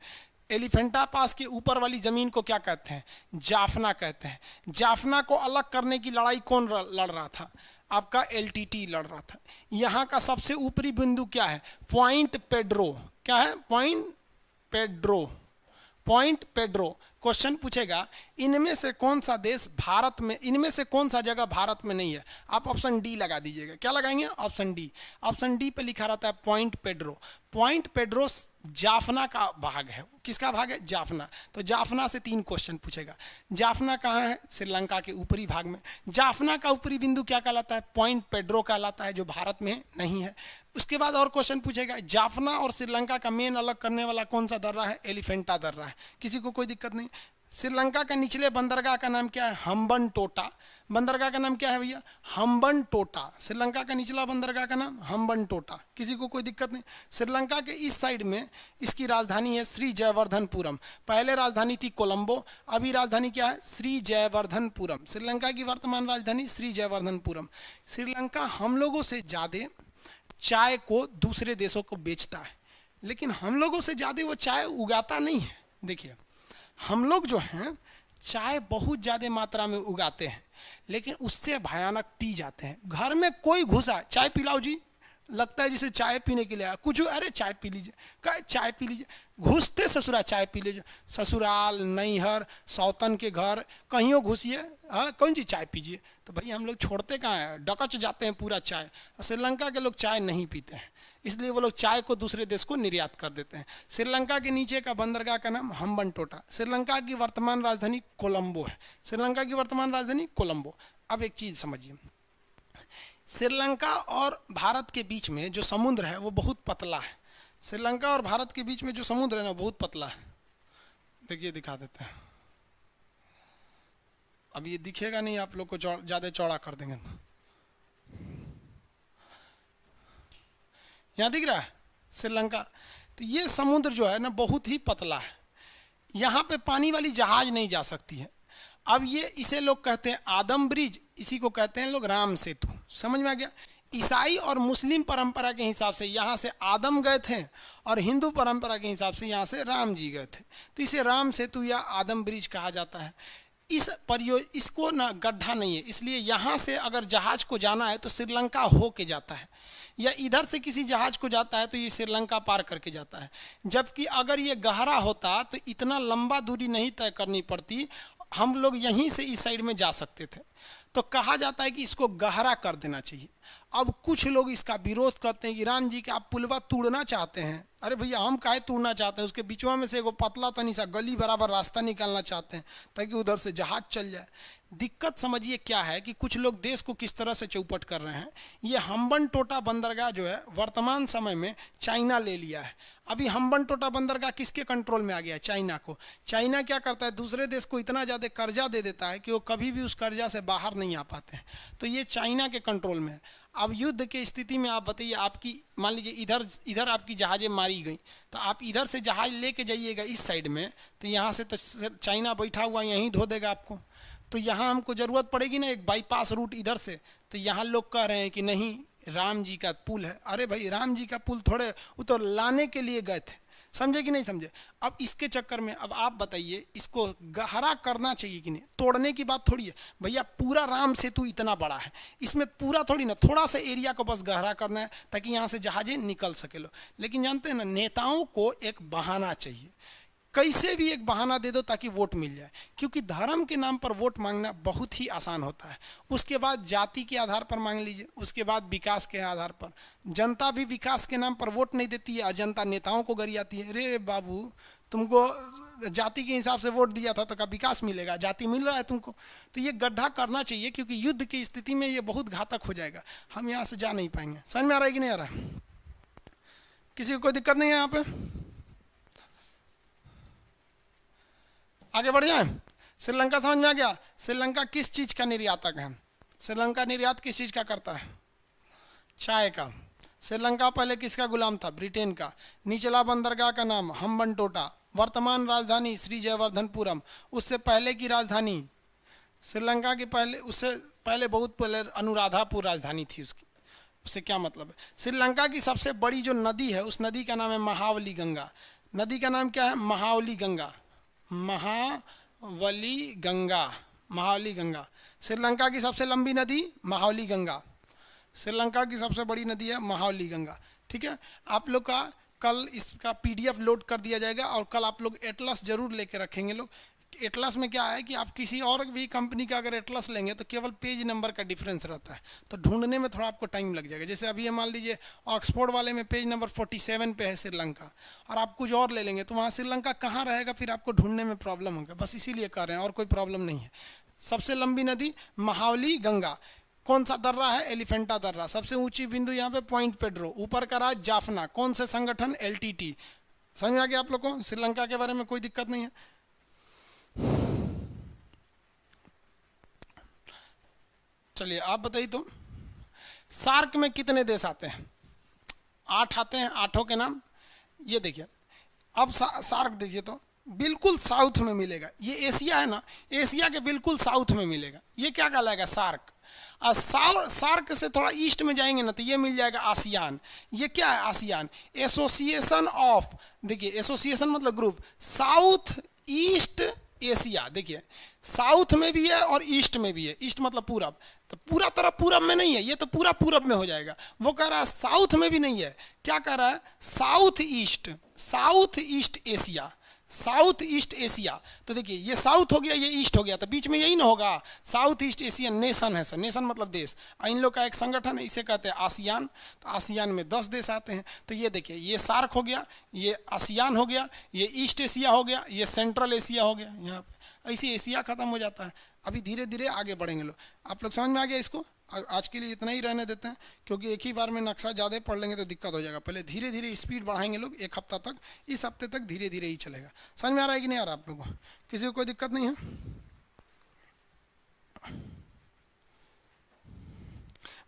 एलिफेंटा पास के ऊपर वाली जमीन को क्या कहते हैं? जाफना कहते हैं। जाफना को अलग करने की लड़ाई कौन लड़ रहा था? आपका LTT लड़ रहा था। यहाँ का सबसे ऊपरी बिंदु क्या है? Point Pedro. क्या है? Point Pedro. क्वेश्चन पूछेगा इनमें से कौन सा देश भारत में, इनमें से कौन सा जगह भारत में नहीं है? आप ऑप्शन डी लगा दीजिएगा। क्या लगाएंगे? Option D. ऑप्शन डी पे लिखा रहता है point Pedro. Point Pedro Jaffna का भाग है। किसका भाग है? जाफना। तो जाफना से 3 क्वेश्चन पूछेगा। जाफना कहाँ है? श्रीलंका के ऊपरी भाग में। जाफना का ऊपरी बिंदु क्या कहलाता है? पॉइंट पेड्रो कहलाता है, जो भारत में नहीं है। उसके बाद और क्वेश्चन पूछेगा जाफना और श्रीलंका का मेन अलग करने वाला कौन सा दर्रा है? एलिफेंटा दर्रा है। किसी को कोई दिक्कत नहीं। श्रीलंका का निचले बंदरगाह का नाम क्या है? हम्बन टोटा। बंदरगाह का नाम क्या है भैया? हम्बन टोटा। श्रीलंका का निचला बंदरगाह का नाम हम्बन टोटा। किसी को कोई दिक्कत नहीं। श्रीलंका के इस साइड में इसकी राजधानी है श्री जयवर्धनपुरम। पहले राजधानी थी कोलंबो, अभी राजधानी क्या है? श्री जयवर्धनपुरम। श्रीलंका की वर्तमान राजधानी श्री जयवर्धनपुरम। श्रीलंका हम लोगों से ज़्यादा चाय को दूसरे देशों को बेचता है, लेकिन हम लोगों से ज़्यादा वो चाय उगाता नहीं है। देखिए हम लोग जो हैं चाय बहुत ज़्यादा मात्रा में उगाते हैं, लेकिन उससे भयानक टी जाते हैं। घर में कोई घुसा, चाय पिलाओ जी, लगता है जैसे चाय पीने के लिए आया। कुछ अरे चाय पी लीजिए, क्या चाय पी लीजिए, घुसते ससुराल चाय पी लीजिए। ससुराल, नैहर, सौतन के घर, कहीं घुसिए, हाँ कौन जी चाय पीजिए। तो भाई हम लोग छोड़ते कहाँ हैं, डकच जाते हैं पूरा चाय। श्रीलंका के लोग चाय नहीं पीते हैं, इसलिए वो लोग चाय को दूसरे देश को निर्यात कर देते हैं। श्रीलंका के नीचे का बंदरगाह का नाम हम्बन टोटा। श्रीलंका की वर्तमान राजधानी कोलंबो है। श्रीलंका की वर्तमान राजधानी कोलंबो। अब एक चीज़ समझिए, श्रीलंका और भारत के बीच में जो समुद्र है वो बहुत पतला है। श्रीलंका और भारत के बीच में जो समुद्र है ना बहुत पतला है। देखिए दिखा देते हैं। अब ये दिखेगा नहीं, आप लोग को ज़्यादा चौड़ा कर देंगे तो। यहाँ दिख रहा है श्रीलंका। तो ये समुद्र जो है ना बहुत ही पतला है, यहाँ पे पानी वाली जहाज नहीं जा सकती है। अब ये इसे लोग कहते हैं आदम ब्रिज, इसी को कहते हैं लोग राम सेतु। समझ में आ गया। ईसाई और मुस्लिम परंपरा के हिसाब से यहाँ से आदम गए थे और हिंदू परंपरा के हिसाब से यहाँ से राम जी गए थे, तो इसे राम सेतु या आदम ब्रिज कहा जाता है। इसको ना गड्ढा नहीं है, इसलिए यहाँ से अगर जहाज को जाना है तो श्रीलंका हो के जाता है, या इधर से किसी जहाज को जाता है तो ये श्रीलंका पार करके जाता है। जबकि अगर ये गहरा होता तो इतना लंबा दूरी नहीं तय करनी पड़ती, हम लोग यहीं से इस साइड में जा सकते थे। तो कहा जाता है कि इसको गहरा कर देना चाहिए। अब कुछ लोग इसका विरोध करते हैं कि राम जी का आप पुलवा तोड़ना चाहते हैं। अरे भैया हम काहे तोड़ना चाहते हैं, उसके बीचवा में से एगो पतला तनी सा गली बराबर रास्ता निकालना चाहते हैं ताकि उधर से जहाज चल जाए। दिक्कत समझिए क्या है कि कुछ लोग देश को किस तरह से चौपट कर रहे हैं। ये हम्बनटोटा बंदरगाह जो है वर्तमान समय में चाइना ले लिया है। अभी हम्बनटोटा बंदरगाह किसके कंट्रोल में आ गया है? चाइना को। चाइना क्या करता है, दूसरे देश को इतना ज़्यादा कर्जा दे देता है कि वो कभी भी उस कर्जा से बाहर नहीं आ पाते हैं। तो ये चाइना के कंट्रोल में है। अब युद्ध की स्थिति में आप बताइए, आपकी मान लीजिए इधर आपकी जहाज़ें मारी गई, तो आप इधर से जहाज़ लेके जाइएगा इस साइड में, तो यहाँ से तो चाइना बैठा हुआ यहीं धो देगा आपको। तो यहाँ हमको ज़रूरत पड़ेगी ना एक बाईपास रूट इधर से। तो यहाँ लोग कह रहे हैं कि नहीं राम जी का पुल है। अरे भाई राम जी का पुल थोड़े, वो तो लाने के लिए गए थे। समझे कि नहीं समझे। अब इसके चक्कर में अब आप बताइए इसको गहरा करना चाहिए कि नहीं। तोड़ने की बात थोड़ी है भैया, पूरा राम सेतु इतना बड़ा है, इसमें पूरा थोड़ी ना, थोड़ा सा एरिया को बस गहरा करना है ताकि यहाँ से जहाजें निकल सके लो। लेकिन जानते हैं ना, नेताओं को एक बहाना चाहिए, कैसे भी एक बहाना दे दो ताकि वोट मिल जाए। क्योंकि धर्म के नाम पर वोट मांगना बहुत ही आसान होता है। उसके बाद जाति के आधार पर मांग लीजिए, उसके बाद विकास के आधार पर। जनता भी विकास के नाम पर वोट नहीं देती है और जनता नेताओं को गरियाती है। अरे बाबू तुमको जाति के हिसाब से वोट दिया था तो क्या विकास मिलेगा? जाति मिल रहा है तुमको। तो ये गड्ढा करना चाहिए, क्योंकि युद्ध की स्थिति में ये बहुत घातक हो जाएगा। हम यहाँ से जा नहीं पाएंगे। समझ में आ रहा है कि नहीं आ रहा है? किसी को कोई दिक्कत नहीं है यहाँ पे? आगे बढ़ जाए। श्रीलंका समझ में आ गया। श्रीलंका किस चीज़ का निर्यातक है? श्रीलंका निर्यात किस चीज़ का करता है? चाय का। श्रीलंका पहले किसका गुलाम था? ब्रिटेन का। निचला बंदरगाह का नाम हम्बनटोटा। वर्तमान राजधानी श्री जयवर्धनपुरम। उससे पहले की राजधानी श्रीलंका की उससे पहले बहुत पहले अनुराधापुर राजधानी थी उसकी। उससे क्या मतलब है? श्रीलंका की सबसे बड़ी जो नदी है उस नदी का नाम है महावली गंगा। नदी का नाम क्या है? महावली गंगा। महावली गंगा। महावली गंगा श्रीलंका की सबसे लंबी नदी महावली गंगा। श्रीलंका की सबसे बड़ी नदी है महावली गंगा। ठीक है, आप लोग का कल इसका पीडीएफ लोड कर दिया जाएगा और कल आप लोग एटलस जरूर लेके रखेंगे लोग। एटलस में क्या है कि आप किसी और भी कंपनी का अगर एटलस लेंगे तो केवल पेज नंबर का डिफरेंस रहता है, तो ढूंढने में थोड़ा आपको टाइम लग जाएगा। जैसे अभी मान लीजिए ऑक्सफोर्ड वाले में पेज नंबर 47 पे है श्रीलंका, और आप कुछ और ले लेंगे तो वहाँ श्रीलंका कहाँ रहेगा, फिर आपको ढूंढने में प्रॉब्लम होगा। बस इसीलिए कर रहे हैं, और कोई प्रॉब्लम नहीं है। सबसे लंबी नदी महावली गंगा। कौन सा दर्रा है? एलिफेंटा दर्रा। सबसे ऊंची बिंदु यहाँ पे पॉइंट पेड्रो। ऊपर का राज जाफना। कौन से संगठन? एलटीटी। समझ में आ गया आप लोग को? श्रीलंका के बारे में कोई दिक्कत नहीं है। चलिए आप बताइए तो सार्क में कितने देश आते हैं? 8 आते हैं। 8 के नाम ये देखिए। अब सार्क देखिए तो बिल्कुल साउथ में मिलेगा। ये एशिया है ना, एशिया के बिल्कुल साउथ में मिलेगा। ये क्या कहलाएगा? सार्क। और सार्क से थोड़ा ईस्ट में जाएंगे ना तो ये मिल जाएगा आसियान। ये क्या है? आसियान एसोसिएशन ऑफ, देखिए एसोसिएशन मतलब ग्रुप, साउथ ईस्ट एशिया। देखिए साउथ में भी है और ईस्ट में भी है। ईस्ट मतलब पूरब, तो पूरा तरफ पूरब में नहीं है, ये तो पूरा पूरब में हो जाएगा। वो कह रहा है साउथ में भी नहीं है। क्या कह रहा है? South east Asia. South east Asia. तो देखिए ये साउथ हो गया, ये ईस्ट हो गया, तो बीच में यही ना होगा। साउथ ईस्ट एशियन नेशन है सर। नेशन मतलब देश। इन लोग का एक संगठन है, इसे कहते हैं आसियान। तो आसियान में 10 देश आते हैं। तो ये देखिए ये सार्क हो गया, ये आसियान हो गया, ये ईस्ट एशिया हो गया, ये सेंट्रल एशिया हो गया। यहाँ पे ऐसे एशिया खत्म हो जाता है। अभी धीरे धीरे आगे बढ़ेंगे लोग। आप लोग समझ में आ गया इसको? आज के लिए इतना ही रहने देते हैं, क्योंकि एक ही बार में नक्शा ज़्यादा पढ़ लेंगे तो दिक्कत हो जाएगा। पहले धीरे धीरे स्पीड बढ़ाएंगे लोग, एक हफ्ता तक। इस हफ्ते तक धीरे धीरे ही चलेगा। समझ में आ रहा है कि नहीं आ रहा आप लोगों को? किसी को कोई दिक्कत नहीं है?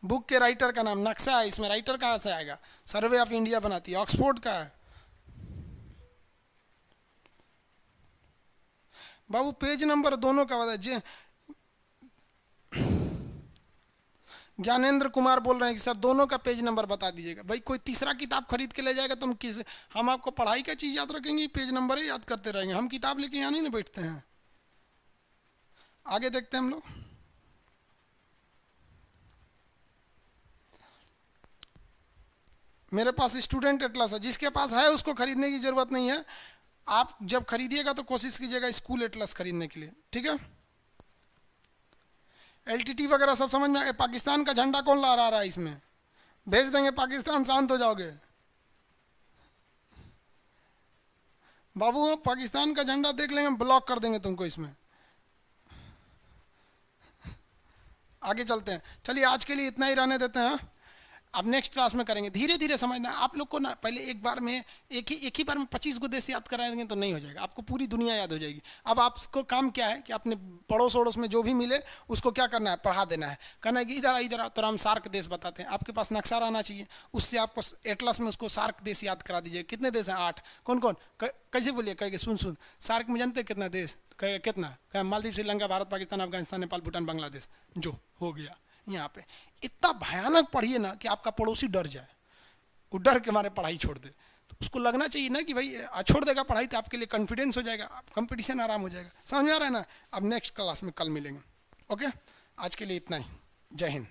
बुक के राइटर का नाम, नक्शा है इसमें, राइटर कहाँ से आएगा? सर्वे ऑफ इंडिया बनाती है, ऑक्सफोर्ड का है। बाबू पेज नंबर दोनों का बता। ज्ञानेंद्र कुमार बोल रहे हैं कि सर दोनों का पेज नंबर बता दीजिएगा। भाई कोई तीसरा किताब खरीद के ले जाएगा तो हम आपको पढ़ाई का चीज़ याद रखेंगे, पेज नंबर ही याद करते रहेंगे? हम किताब लेके यहाँ नहीं ना बैठते हैं। आगे देखते हैं हम लोग। मेरे पास स्टूडेंट एटलस है, जिसके पास है उसको खरीदने की जरूरत नहीं है। आप जब खरीदिएगा तो कोशिश कीजिएगा स्कूल एटलस खरीदने के लिए, ठीक है? एलटीटी वगैरह सब समझ में। पाकिस्तान का झंडा कौन ला रहा है इसमें? भेज देंगे पाकिस्तान, शांत हो जाओगे बाबू। हम पाकिस्तान का झंडा देख लेंगे, ब्लॉक कर देंगे तुमको इसमें। आगे चलते हैं, चलिए आज के लिए इतना ही रहने देते हैं। अब नेक्स्ट क्लास में करेंगे, धीरे धीरे समझना। आप लोग को ना पहले एक बार में एक ही बार में 25 को देश याद कराएंगे तो नहीं हो जाएगा, आपको पूरी दुनिया याद हो जाएगी। अब आपको काम क्या है कि अपने पड़ोस वड़ोस में जो भी मिले उसको क्या करना है, पढ़ा देना है। कहना है कि इधर इधर तो हम सार्क देश बताते हैं, आपके पास नक्शा रहना चाहिए, उससे आपको एटलस में उसको सार्क देश याद करा दीजिए। कितने देश हैं? 8। कौन कौन? कैसे बोलिए? कह के सुन सार्क में जानते कितना देश? कितना? मालदीव, श्रीलंका, भारत, पाकिस्तान, अफगानिस्तान, नेपाल, भूटान, बांग्लादेश। जो हो गया यहाँ पे। इतना भयानक पढ़िए ना कि आपका पड़ोसी डर जाए, वो डर के मारे पढ़ाई छोड़ दे। तो उसको लगना चाहिए ना कि भाई छोड़ देगा पढ़ाई तो आपके लिए कॉन्फिडेंस हो जाएगा, कंपटीशन आराम हो जाएगा। समझ में आ रहा है ना? अब नेक्स्ट क्लास में कल मिलेंगे। ओके, आज के लिए इतना ही। जय हिंद।